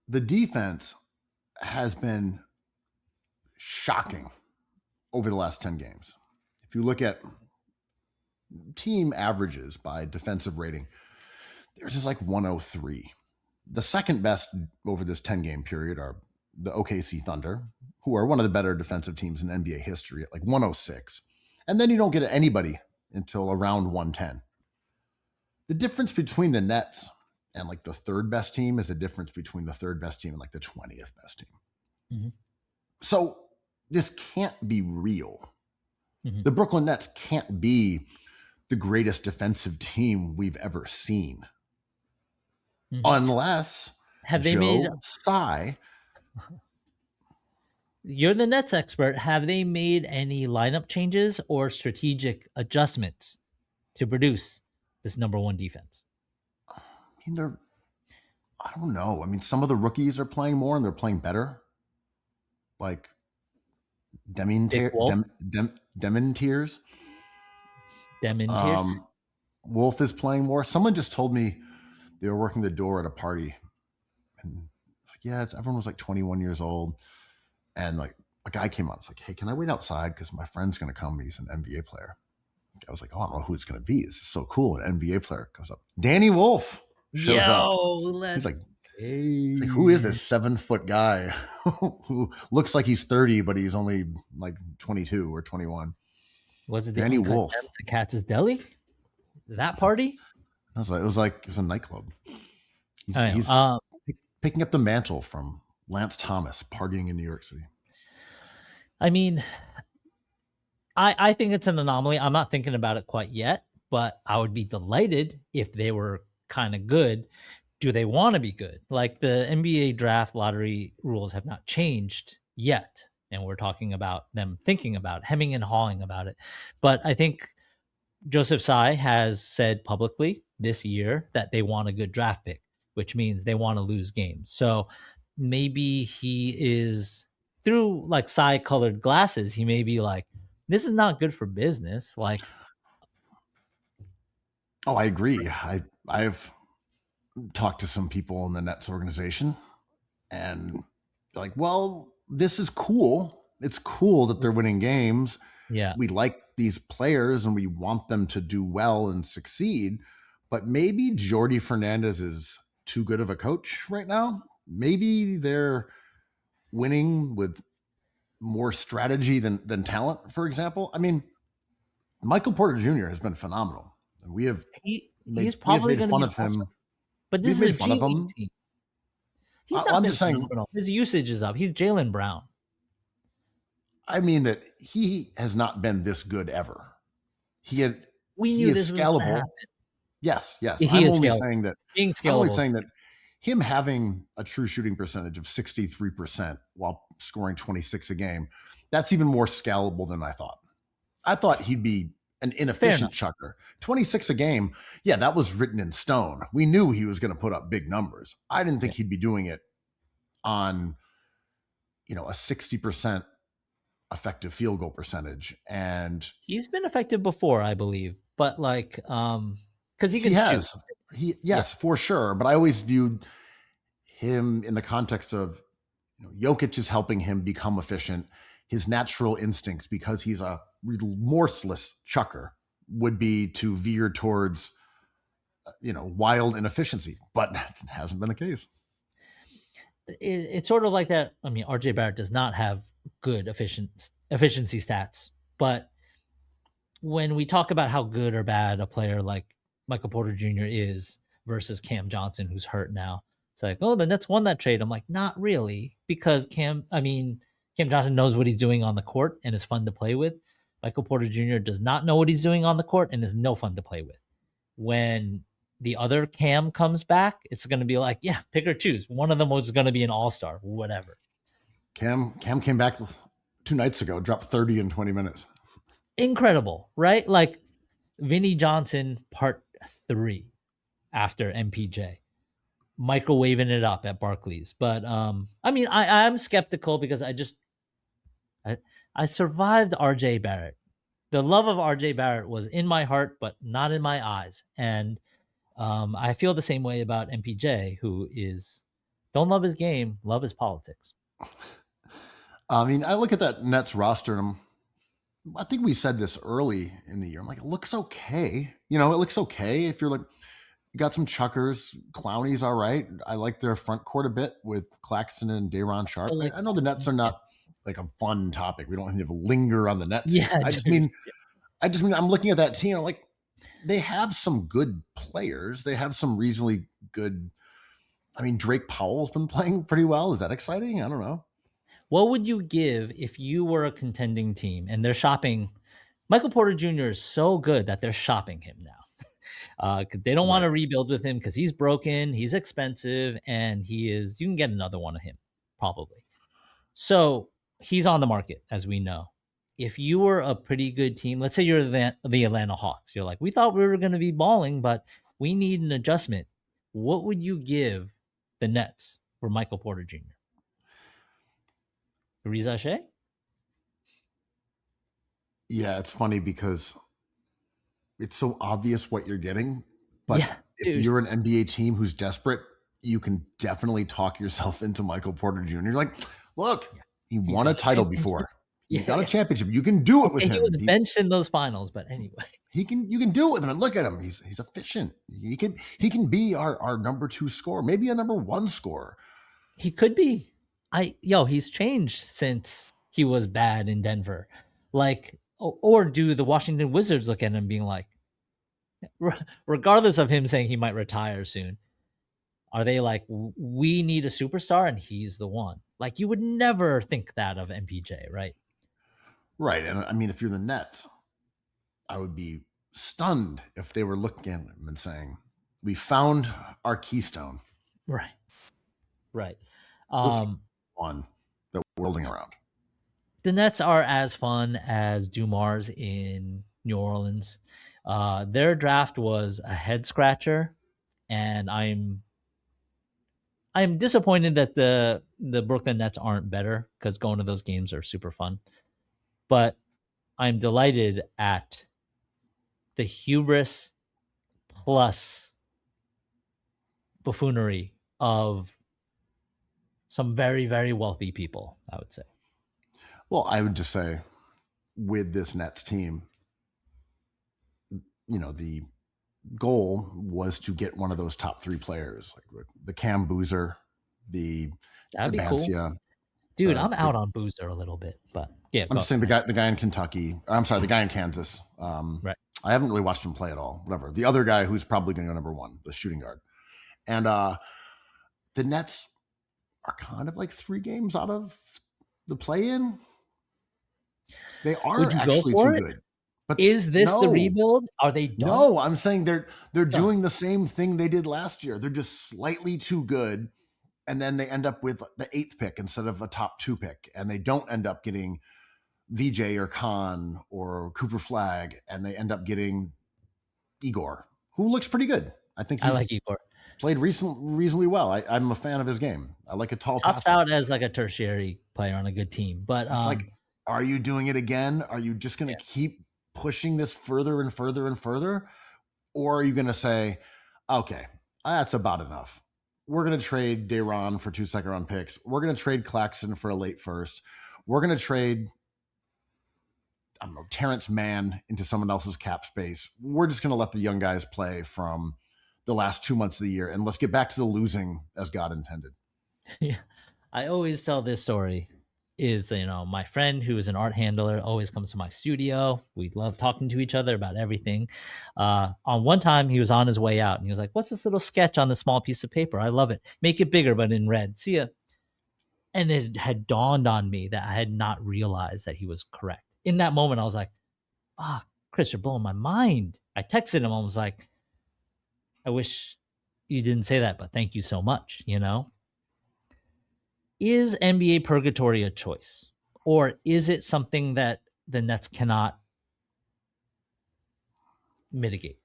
The defense has been shocking over the last 10 games. If you look at team averages by defensive rating, there's just like 103. The second best over this 10-game period are the OKC Thunder, who are one of the better defensive teams in NBA history at like 106. And then you don't get anybody until around 110. The difference between the Nets and like the third best team is the difference between the third best team and like the 20th best team. Mm-hmm. So this can't be real. Mm-hmm. The Brooklyn Nets can't be the greatest defensive team we've ever seen. Mm-hmm. Unless Joe Tsai. You're the Nets expert. Have they made any lineup changes or strategic adjustments to produce this number 1 defense? mean, I don't know. I mean, some of the rookies are playing more and they're playing better. Like Dick Wolf, Dementiers. Dementiers. Wolf is playing more. Someone just told me they were working the door at a party, and like, yeah, everyone was like 21 years old, and like a guy came on. It's like, hey, can I wait outside because my friend's gonna come. He's an NBA player. I was like, oh, I don't know who it's gonna be. This is so cool. An NBA player comes up. Danny Wolf shows up. He's like, it's like, who is this 7-foot guy who looks like he's 30, but he's only like 22 or 21? Was it the Danny Uncut Wolf? Gems at Katz's Deli? That party? It was a nightclub. He's picking up the mantle from Lance Thomas, partying in New York City. I mean, I think it's an anomaly. I'm not thinking about it quite yet, but I would be delighted if they were kind of good. Do they want to be good? Like the NBA draft lottery rules have not changed yet. And we're talking about them thinking about hemming and hawing about it. But I think Joseph Tsai has said publicly this year that they want a good draft pick, which means they want to lose games. So maybe he is through like Tsai colored glasses. He may be like, this is not good for business. Like, oh, I agree. I've talked to some people in the Nets organization, and they're like, well, this is cool. It's cool that they're winning games. yeah, We like these players and we want them to do well and succeed. But maybe Jordi Fernandez is too good of a coach right now. Maybe they're winning with more strategy than talent, for example. I mean, Michael Porter Jr. has been phenomenal. And he's probably going to fun be of him. But this We've is a made fun G of him. League team. He's not I'm been just saying, phenomenal. His usage is up. He's Jaylen Brown. I mean that he has not been this good ever. We knew this was going to happen. Yes. He is scalable. I'm only saying that him having a true shooting percentage of 63% while scoring 26 a game, that's even more scalable than I thought. I thought he'd be an inefficient chucker. 26 a game, yeah, that was written in stone. We knew he was going to put up big numbers. I didn't think he'd be doing it on, a 60% effective field goal percentage. And he's been effective before, I believe, but like, because he has, for sure. But I always viewed him in the context of, Jokic is helping him become efficient. His natural instincts, because he's a remorseless chucker, would be to veer towards, wild inefficiency. But that hasn't been the case. It's sort of like that. I mean, RJ Barrett does not have good efficiency stats, but when we talk about how good or bad a player like Michael Porter Jr. is versus Cam Johnson, who's hurt now, it's like, oh, the Nets won that trade. I'm like, not really, because Cam Johnson knows what he's doing on the court and is fun to play with. Michael Porter Jr. does not know what he's doing on the court and is no fun to play with. When the other Cam comes back, it's going to be like, yeah, pick or choose. One of them was going to be an all-star, whatever. Cam came back 2 nights ago, dropped 30 in 20 minutes. Incredible, right? Like Vinny Johnson part 3 after MPJ. Microwaving it up at Barclays. But I'm skeptical because I survived RJ Barrett. The love of RJ Barrett was in my heart, but not in my eyes. And I feel the same way about MPJ, who don't love his game, love his politics. I mean, I look at that Nets roster and I think we said this early in the year. I'm like, it looks okay. It looks okay if you're like, you got some chuckers. Clowney's all right. I like their front court a bit with Claxton and Day'Ron Sharpe. I know the Nets are not like a fun topic. We don't need to linger on the Nets. Yeah, I just mean, I'm looking at that team. I'm like, they have some good players. They have some reasonably good. I mean, Drake Powell's been playing pretty well. Is that exciting? I don't know. What would you give if you were a contending team and they're shopping? Michael Porter Jr. is so good that they're shopping him now. They don't want to rebuild with him because he's broken, he's expensive, and you can get another one of him, probably. So he's on the market, as we know. If you were a pretty good team, let's say you're the Atlanta Hawks, you're like, we thought we were going to be balling, but we need an adjustment. what would you give the Nets for Michael Porter Jr.? Riza Shea? Yeah, it's funny because it's so obvious what you're getting, but Yeah, if dude. you're an NBA team who's desperate, you can definitely talk yourself into Michael Porter Jr. You're like, look, Yeah. he He's won a a title championship. before. He's Yeah, got a yeah. championship. You can do it with Okay, he him. was benched in those finals, but anyway. You can do it with him. And look at him. He's efficient. He can be our number 2 scorer, maybe a number 1 scorer. He could be. He's changed since he was bad in Denver. Like, or do the Washington Wizards look at him being like, regardless of him saying he might retire soon, are they like, we need a superstar and he's the one? Like, you would never think that of MPJ, right? Right. And I mean, if you're the Nets, I would be stunned if they were looking at him and saying, we found our keystone. Right. Right. One that we're holding around. The Nets are as fun as Dumars in New Orleans. Their draft was a head scratcher, and I'm disappointed that the Brooklyn Nets aren't better because going to those games are super fun. But I'm delighted at the hubris plus buffoonery of some very, very wealthy people, I would say. Well, I would just say with this Nets team, the goal was to get one of those top 3 players, like the Cam Boozer, the That'd be cool. Dude, I'm out on Boozer a little bit, but yeah. I'm just saying the guy in Kentucky. I'm sorry, the guy in Kansas. Right. I haven't really watched him play at all. Whatever. The other guy who's probably going to go number 1, the shooting guard. And the Nets are kind of like 3 games out of the play-in. They are actually too good. But is this the rebuild? Are they done? No, I'm saying they're doing the same thing they did last year. They're just slightly too good. And then they end up with the 8th pick instead of a top 2 pick. And they don't end up getting VJ or Khan or Cooper Flagg. And they end up getting Igor, who looks pretty good. I think I like Igor. Played reasonably well. I'm a fan of his game. I like a tall passer. Tops out as like a tertiary player on a good team. But it's like, are you doing it again? Are you just going to keep pushing this further and further and further? Or are you going to say, okay, that's about enough. We're going to trade Day'Ron for 2 second-round picks. We're going to trade Claxton for a late first. We're going to trade, I don't know, Terrence Mann into someone else's cap space. We're just going to let the young guys play from the last 2 months of the year, and let's get back to the losing as God intended. Yeah, I always tell this story. Is my friend who is an art handler always comes to my studio. We love talking to each other about everything. On one time, he was on his way out, and he was like, "What's this little sketch on this small piece of paper? I love it. Make it bigger, but in red. See ya." And it had dawned on me that I had not realized that he was correct. In that moment, I was like, "Ah, Chris, you're blowing my mind." I texted him. I was like, "I wish you didn't say that, but thank you so much." Is NBA purgatory a choice, or is it something that the Nets cannot mitigate?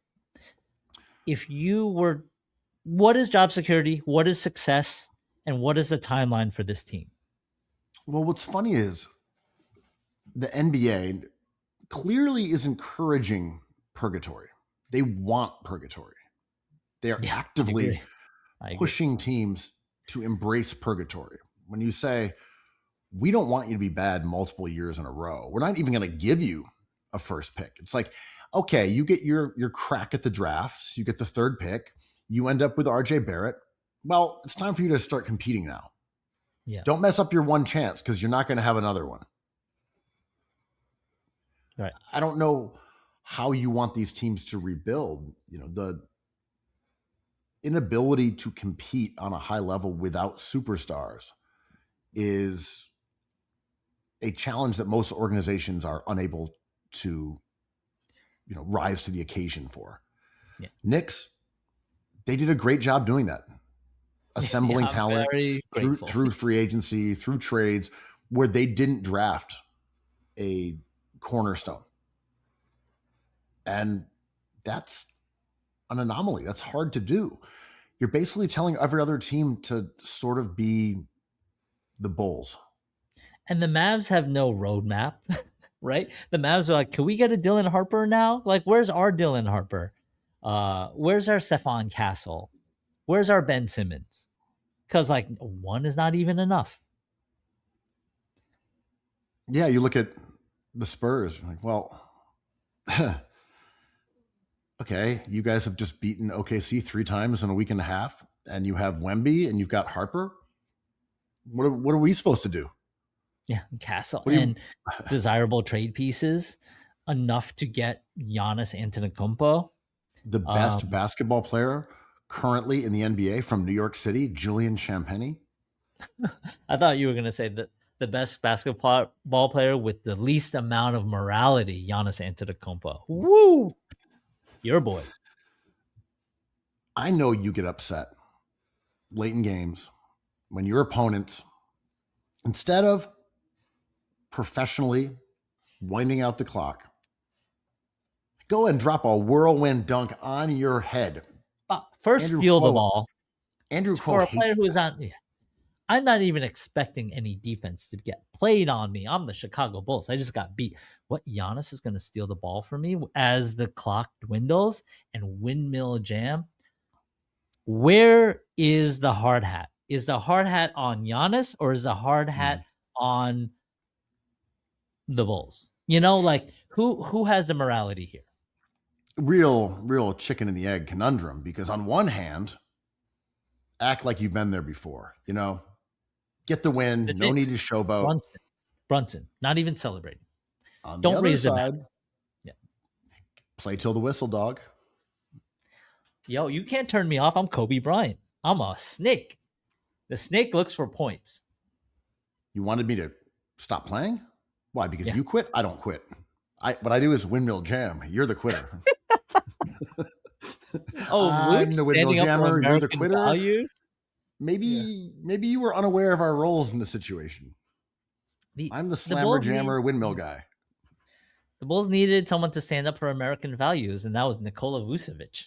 If you were, what is job security? What is success? And what is the timeline for this team? Well, what's funny is the NBA clearly is encouraging purgatory. They want purgatory. They are actively pushing teams to embrace purgatory. When you say, we don't want you to be bad multiple years in a row, we're not even going to give you a first pick. It's like, okay, you get your crack at the drafts, you get the 3rd pick, you end up with RJ Barrett. Well, it's time for you to start competing now. Yeah. Don't mess up your one chance because you're not going to have another one. Right. I don't know how you want these teams to rebuild. The inability to compete on a high level without superstars is a challenge that most organizations are unable to, rise to the occasion for. Yeah. Knicks, they did a great job doing that. Assembling talent through free agency, through trades, where they didn't draft a cornerstone. And that's an anomaly. That's hard to do. you're basically telling every other team to sort of be the Bulls. And the Mavs have no roadmap, right? The Mavs are like, can we get a Dylan Harper now? Like, where's our Dylan Harper? Where's our Stephon Castle? Where's our Ben Simmons? Because like one is not even enough. Yeah, you look at the Spurs, like, well, okay, you guys have just beaten OKC 3 times in a week and a half, and you have Wemby and you've got Harper. What are we supposed to do? Yeah, Castle What do you- and desirable trade pieces enough to get Giannis Antetokounmpo. The best basketball player currently in the NBA from New York City, Julian Champagny. I thought you were going to say that the best basketball player with the least amount of morality, Giannis Antetokounmpo. Woo! Your boy. I know you get upset late in games when your opponents, instead of professionally winding out the clock, go and drop a whirlwind dunk on your head. First, Andrew steal Cole- the ball. Andrew For Cole a player hates who's that. on, yeah, I'm not even expecting any defense to get played on me. I'm the Chicago Bulls. I just got beat. What, Giannis is going to steal the ball from me as the clock dwindles and windmill jam? Where is the hard hat? Is the hard hat on Giannis or is the hard hat on the Bulls? You know, like who has the morality here? Real chicken and the egg conundrum, because on one hand, act like you've been there before, you know, get the win, no need to showboat. Brunson, not even celebrating. On the Don't other raise the side, bat. Yeah. play till the whistle, dog. Yo, you can't turn me off. I'm Kobe Bryant. I'm a snake. The snake looks for points. You wanted me to stop playing? Why? Because Yeah. you quit? I don't quit. What I do is windmill jam. You're the quitter. Oh, I'm Luke the windmill standing up for jammer. You're the American quitter. values? Maybe you were unaware of our roles in the situation. I'm the slammer jammer windmill guy. The Bulls needed someone to stand up for American values, and that was Nikola Vucevic.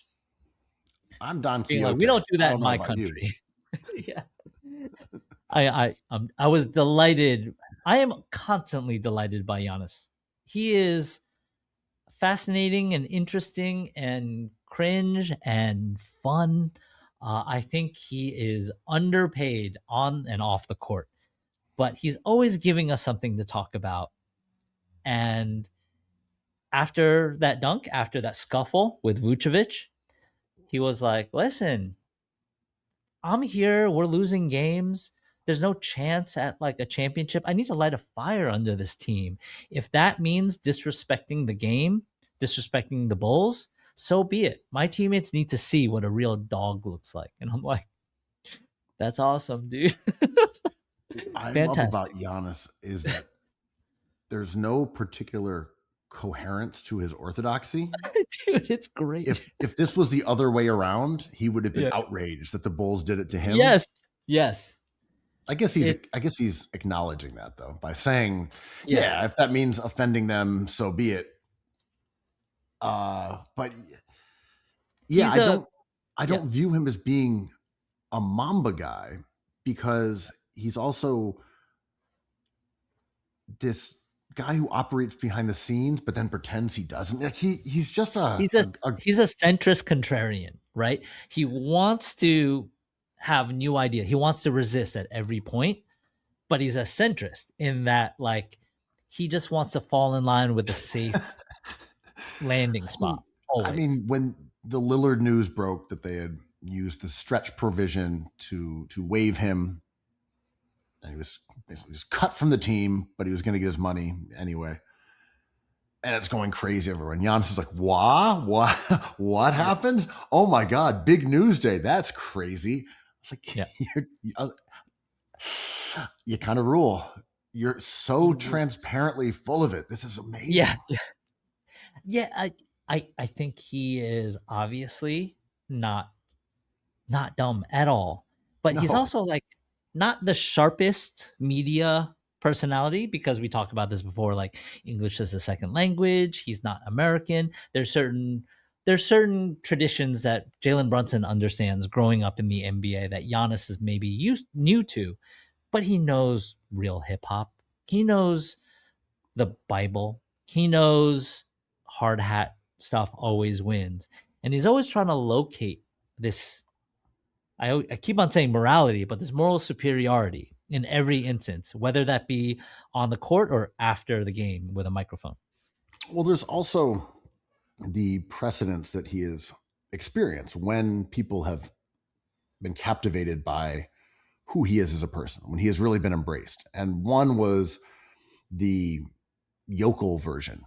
I'm Don Being Quixote. like, we don't do that I in my about you. country. Yeah. I was delighted. I am constantly delighted by Giannis. He is fascinating and interesting and cringe and fun. I think he is underpaid on and off the court, but he's always giving us something to talk about. And after that dunk, after that scuffle with Vucevic, he was like, listen, I'm here. We're losing games. There's no chance at like a championship. I need to light a fire under this team. If that means disrespecting the game, disrespecting the Bulls, so be it. My teammates need to see what a real dog looks like. And I'm like, that's awesome, dude. I love Fantastic. about Giannis is that there's no particular coherence to his orthodoxy. Dude, it's great. If this was the other way around, he would have been outraged that the Bulls did it to him. Yes. I guess he's acknowledging that though by saying, yeah, if that means offending them, so be it. But yeah, I don't view him as being a Mamba guy, because he's also this guy who operates behind the scenes but then pretends he doesn't. Like he's just he's a centrist contrarian, right? He wants to have new ideas. He wants to resist at every point, but he's a centrist in that like he just wants to fall in line with a safe landing spot. Always. I mean, when the Lillard news broke that they had used the stretch provision to waive him, and he was basically just cut from the team, but he was going to get his money anyway. And it's going crazy everywhere. And Giannis is like, what happened? Oh my God, big news day. That's crazy. It's like, you kind of rule. You're so transparently full of it. This is amazing. Yeah. I think he is obviously not dumb at all, but he's also like not the sharpest media personality, because we talked about this before, like English is a second language. He's not American. There's certain there's certain traditions that Jalen Brunson understands growing up in the NBA that Giannis is maybe new to, but he knows real hip hop. He knows the Bible. He knows hard hat stuff always wins. And he's always trying to locate this. I keep on saying morality, but this moral superiority in every instance, whether that be on the court or after the game with a microphone. Well, there's also the precedence that he has experienced when people have been captivated by who he is as a person, when he has really been embraced. And one was the yokel version,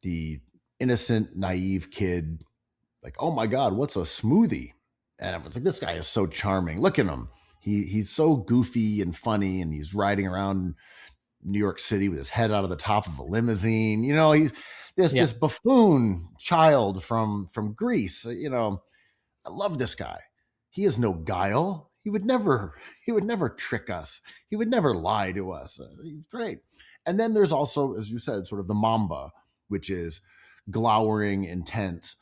the innocent, naive kid, like, oh my God, what's a smoothie? And I was like, this guy is so charming. Look at him. He's so goofy and funny, and he's riding around New York City with his head out of the top of a limousine. You know, he's this buffoon child from Greece. You know, I love this guy. He has no guile. He would never trick us. He would never lie to us. He's great. And then there's also, as you said, sort of the Mamba, which is glowering, intense.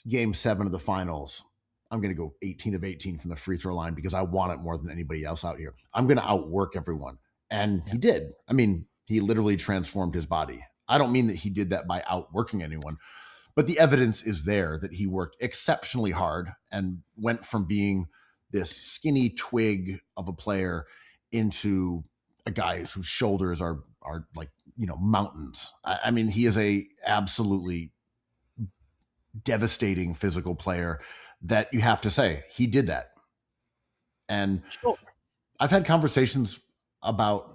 Game 7 of the finals. I'm going to go 18 of 18 from the free throw line because I want it more than anybody else out here. I'm going to outwork everyone. And he did. I mean, he literally transformed his body. I don't mean that he did that by outworking anyone, but the evidence is there that he worked exceptionally hard and went from being this skinny twig of a player into a guy whose shoulders are like, you know, mountains. I mean, he is a absolutely devastating physical player that you have to say he did that. And Sure. I've had conversations about,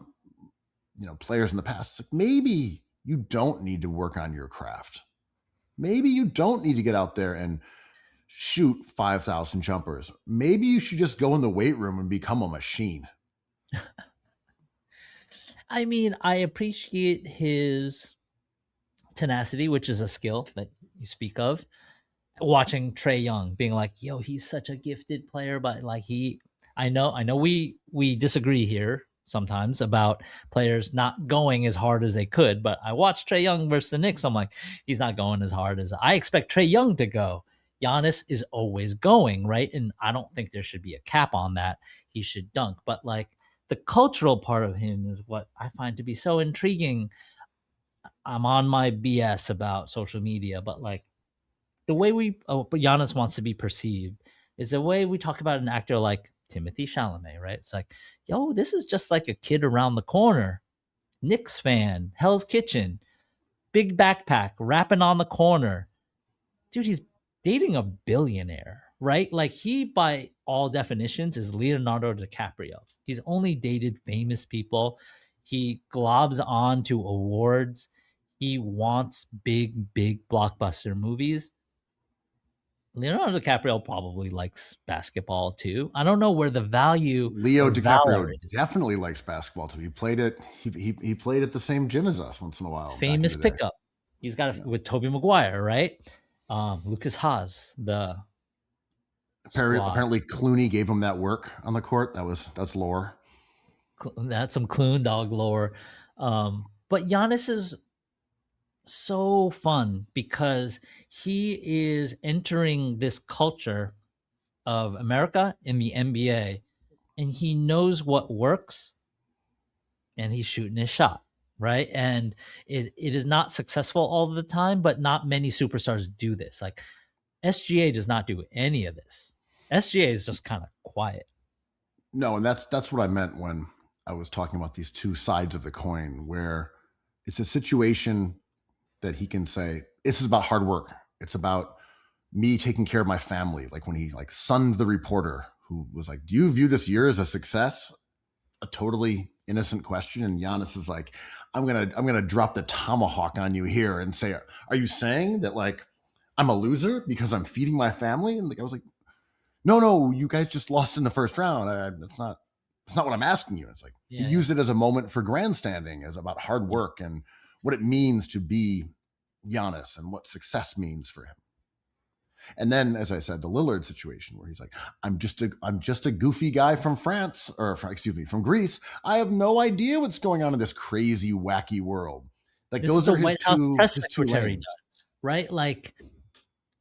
you know, players in the past. It's like, maybe you don't need to work on your craft. Maybe you don't need to get out there and shoot 5,000 jumpers. Maybe you should just go in the weight room and become a machine. I mean, I appreciate his tenacity, which is a skill that you speak of. Watching Trae Young being like, yo, he's such a gifted player, but like I know we disagree here sometimes about players not going as hard as they could, but I watched Trae Young versus the Knicks. I'm like, he's not going as hard as I expect Trae Young to go. Giannis is always going, right? And I don't think there should be a cap on that. He should dunk. But like the cultural part of him is what I find to be so intriguing. I'm on my BS about social media, but like the way Giannis wants to be perceived is the way we talk about an actor like Timothy Chalamet, right? It's like, yo, this is just like a kid around the corner, Knicks fan, Hell's Kitchen, big backpack, rapping on the corner. Dude, he's dating a billionaire, right? Like he, by all definitions, is Leonardo DiCaprio. He's only dated famous people. He globs on to awards. He wants big blockbuster movies. Leonardo DiCaprio probably likes basketball too. I don't know where the value Leo or DiCaprio valor is. definitely likes basketball too. He played it. He played at the same gym as us once in a while. Famous back in the day. pickup. He's got it with Tobey Maguire, right? Lucas Haas, the squad. Apparently, Clooney gave him that work on the court. That's lore. That's some Clune dog lore. But Giannis is so fun because he is entering this culture of America in the NBA, and he knows what works, and he's shooting his shot, right? And it is not successful all the time, but not many superstars do this. Like SGA does not do any of this. SGA is just kind of quiet. No, and that's what I meant when I was talking about these two sides of the coin, where it's a situation that he can say, this is about hard work. It's about me taking care of my family. Like when he like sunned the reporter who was like, do you view this year as a success? A totally innocent question. And Giannis is like, I'm gonna drop the tomahawk on you here and say, are you saying that like I'm a loser because I'm feeding my family? And I was like, no, you guys just lost in the first round. That's not what I'm asking you. It's like he used it as a moment for grandstanding, as about hard work and what it means to be Giannis and what success means for him. And then, as I said, the Lillard situation where he's like, I'm just a goofy guy from France, from Greece. I have no idea what's going on in this crazy, wacky world. Like this those is are the his White House two, press his two secretary lanes. does, right? Like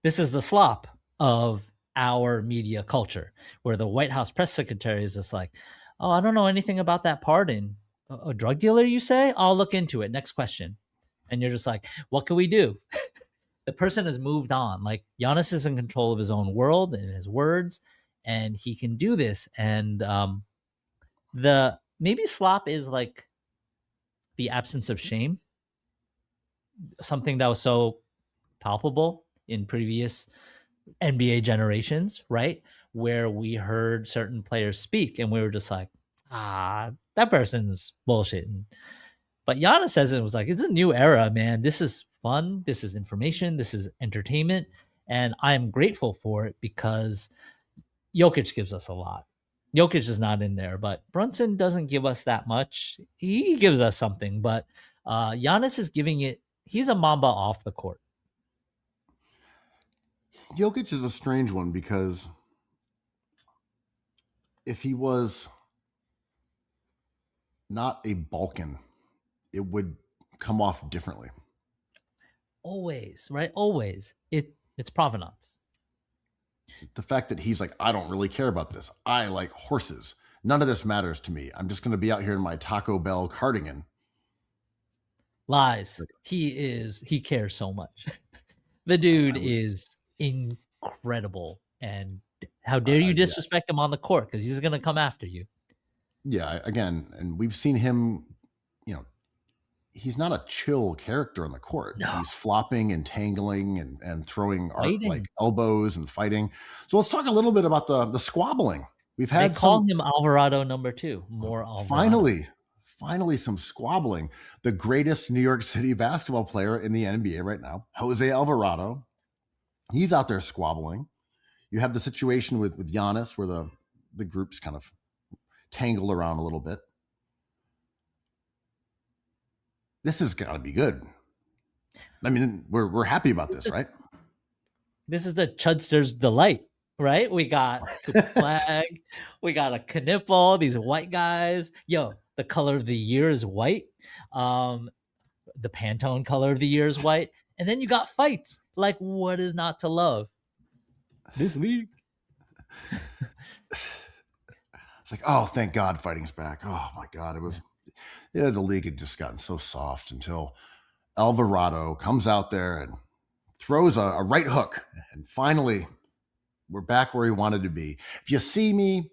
This is the slop of our media culture, where the White House press secretary is just like, "Oh, I don't know anything about that pardon. A drug dealer, you say? I'll look into it. Next question." And you're just like, "What can we do?" The person has moved on. Like Giannis is in control of his own world and his words, and he can do this. And the maybe slop is like the absence of shame, something that was so palpable in previous NBA generations, right? Where we heard certain players speak and we were just like, that person's bullshitting. But Giannis says it was like, it's a new era, man. This is fun. This is information. This is entertainment. And I am grateful for it because Jokic gives us a lot. Jokic is not in there, but Brunson doesn't give us that much. He gives us something, but Giannis is giving it. He's a Mamba off the court. Jokic is a strange one because if he was not a Balkan, it would come off differently. Always, right? Always. It's provenance. The fact that he's like, I don't really care about this. I like horses. None of this matters to me. I'm just going to be out here in my Taco Bell cardigan. Lies. He cares so much. The dude is incredible. And how dare you disrespect him on the court? Because he's going to come after you. Yeah, again, and we've seen him, he's not a chill character on the court. No. He's flopping and tangling and throwing like elbows and fighting. So let's talk a little bit about the squabbling. We've had him Alvarado number 2. More Alvarado. Finally some squabbling. The greatest New York City basketball player in the NBA right now, Jose Alvarado. He's out there squabbling. You have the situation with Giannis where the groups kind of tangled around a little bit. This has got to be good. I mean, we're happy about this, right? This is the Chudster's delight, right? We got flag, we got a Knipple, these white guys. Yo, the color of the year is white. The Pantone color of the year is white. And then you got fights. Like, what is not to love? This league. It's like, oh, thank God fighting's back. Oh my God. The league had just gotten so soft until Alvarado comes out there and throws a right hook. And finally, we're back where we wanted to be. If you see me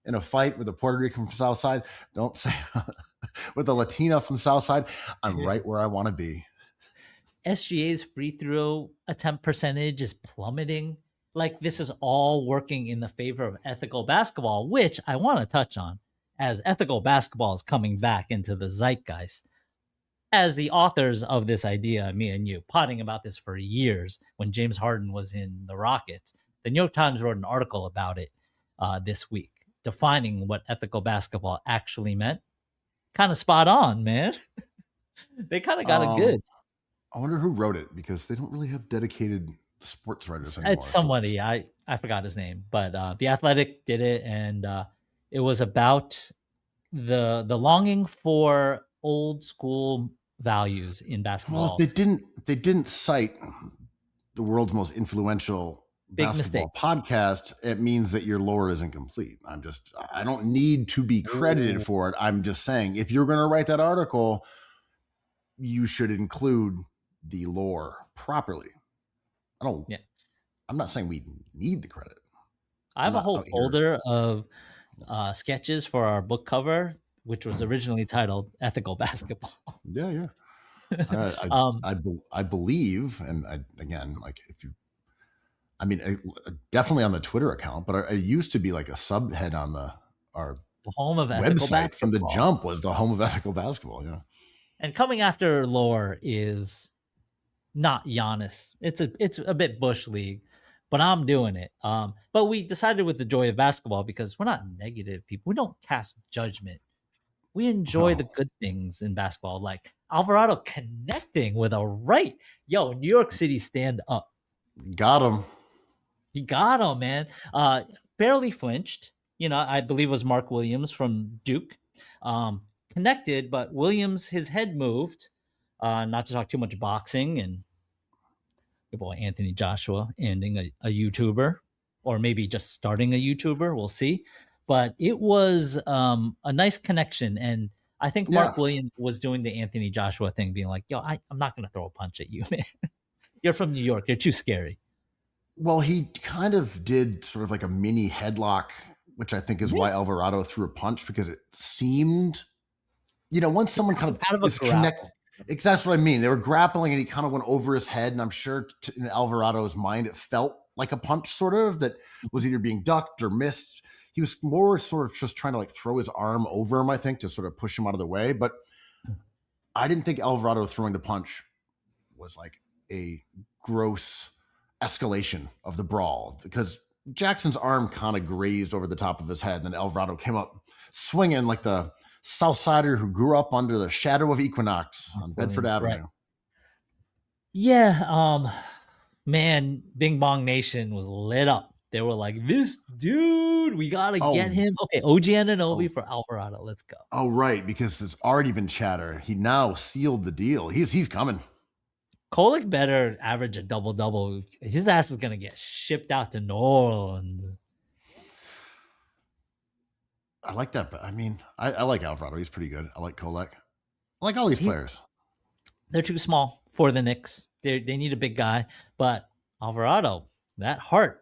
in a fight with a Puerto Rican from Southside, don't say with a Latina from Southside, I'm right where I want to be. SGA's free throw attempt percentage is plummeting. Like, this is all working in the favor of ethical basketball, which I want to touch on, as ethical basketball is coming back into the zeitgeist. As the authors of this idea, me and you, potting about this for years when James Harden was in the Rockets, the New York Times wrote an article about it this week, defining what ethical basketball actually meant. Kind of spot on, man. They kind of got it good. I wonder who wrote it, because they don't really have dedicated sports writers anymore. It's somebody, I forgot his name, but The Athletic did it, and it was about the longing for old school values in basketball. Well, they didn't cite the world's most influential basketball podcast. It means that your lore isn't complete. I don't need to be credited for it. I'm just saying, if you're going to write that article, you should include the lore properly. I'm not saying we need the credit. I have a whole folder of sketches for our book cover, which was originally titled Ethical Basketball. Yeah. I believe, and again, like definitely on the Twitter account, but it used to be like a subhead on our home of ethical website basketball. From the jump was the home of ethical basketball. Yeah. And coming after lore is not Giannis. It's a bit Bush League, but I'm doing it. But we decided with the joy of basketball, because we're not negative people. We don't cast judgment. We enjoy the good things in basketball, like Alvarado connecting with a right. Yo, New York City, stand up. Got him. He got him, man. Barely flinched. I believe it was Mark Williams from Duke. Connected, but Williams, his head moved. Not to talk too much boxing, and your boy Anthony Joshua ending a YouTuber, or maybe just starting a YouTuber. We'll see. But it was a nice connection, and I think Yeah. Mark Williams was doing the Anthony Joshua thing, being like, "Yo, I'm not gonna throw a punch at you, man. You're from New York. You're too scary." Well, he kind of did sort of like a mini headlock, which I think is Yeah. why Alvarado threw a punch, because it seemed, once someone kind Kind of of a is connect. grapple. That's what I mean. They were grappling, and he kind of went over his head, and I'm sure in Alvarado's mind it felt like a punch, sort of, that was either being ducked or missed. He was more sort of just trying to like throw his arm over him, I think, to sort of push him out of the way. But I didn't think Alvarado throwing the punch was like a gross escalation of the brawl, because Jackson's arm kind of grazed over the top of his head, and then Alvarado came up swinging like the Southsider who grew up under the shadow of Equinox on Bedford Williams, right. Avenue. Yeah, man, Bing Bong Nation was lit up. They were like, "This dude, we gotta get him." Okay, OG Anunoby for Alvarado. Let's go. Oh, right, because there's already been chatter. He now sealed the deal. He's coming. Kolek better average a double-double. His ass is gonna get shipped out to New Orleans. I like that. But I mean, I like Alvarado. He's pretty good. I like Kolek. I like all these players. They're too small for the Knicks. They need a big guy. But Alvarado, that heart.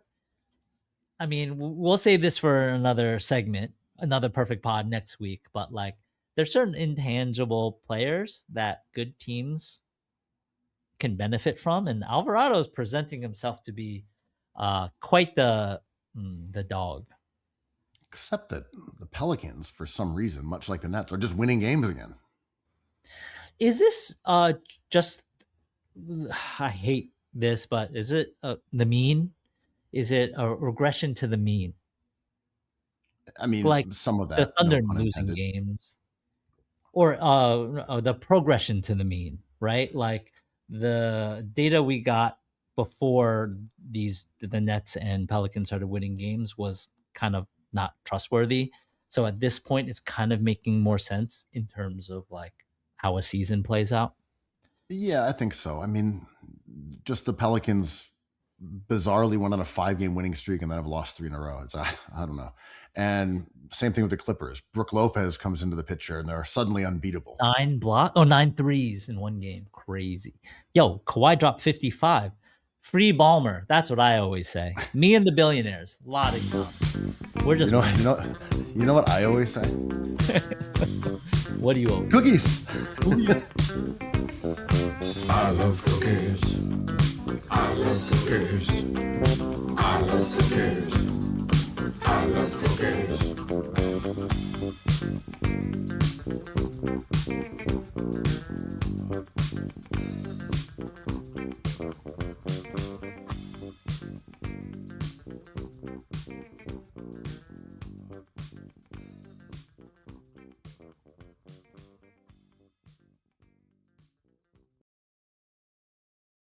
I mean, we'll save this for another segment, another perfect pod next week. But like, there's certain intangible players that good teams can benefit from, and Alvarado is presenting himself to be quite the dog. Except that the Pelicans, for some reason, much like the Nets, are just winning games again. Is this just? I hate this, but is it the mean? Is it a regression to the mean? I mean, Like some of that. the Thunder no pun losing intended. games, or the progression to the mean, right? Like the data we got before the Nets and Pelicans started winning games was kind of not trustworthy. So at this point, it's kind of making more sense in terms of like how a season plays out. Yeah, I think so. I mean, just the Pelicans bizarrely went on a 5-game winning streak and then have lost 3 in a row. I don't know. And same thing with the Clippers. Brook Lopez comes into the picture and they're suddenly unbeatable. 9 threes in one game. Crazy. Yo, Kawhi dropped 55. Free Balmer. That's what I always say. Me and the billionaires. A lot of fun. We're just you know what I always say? What do you always Cookies. I love cookies. I love cookies. I love cookies.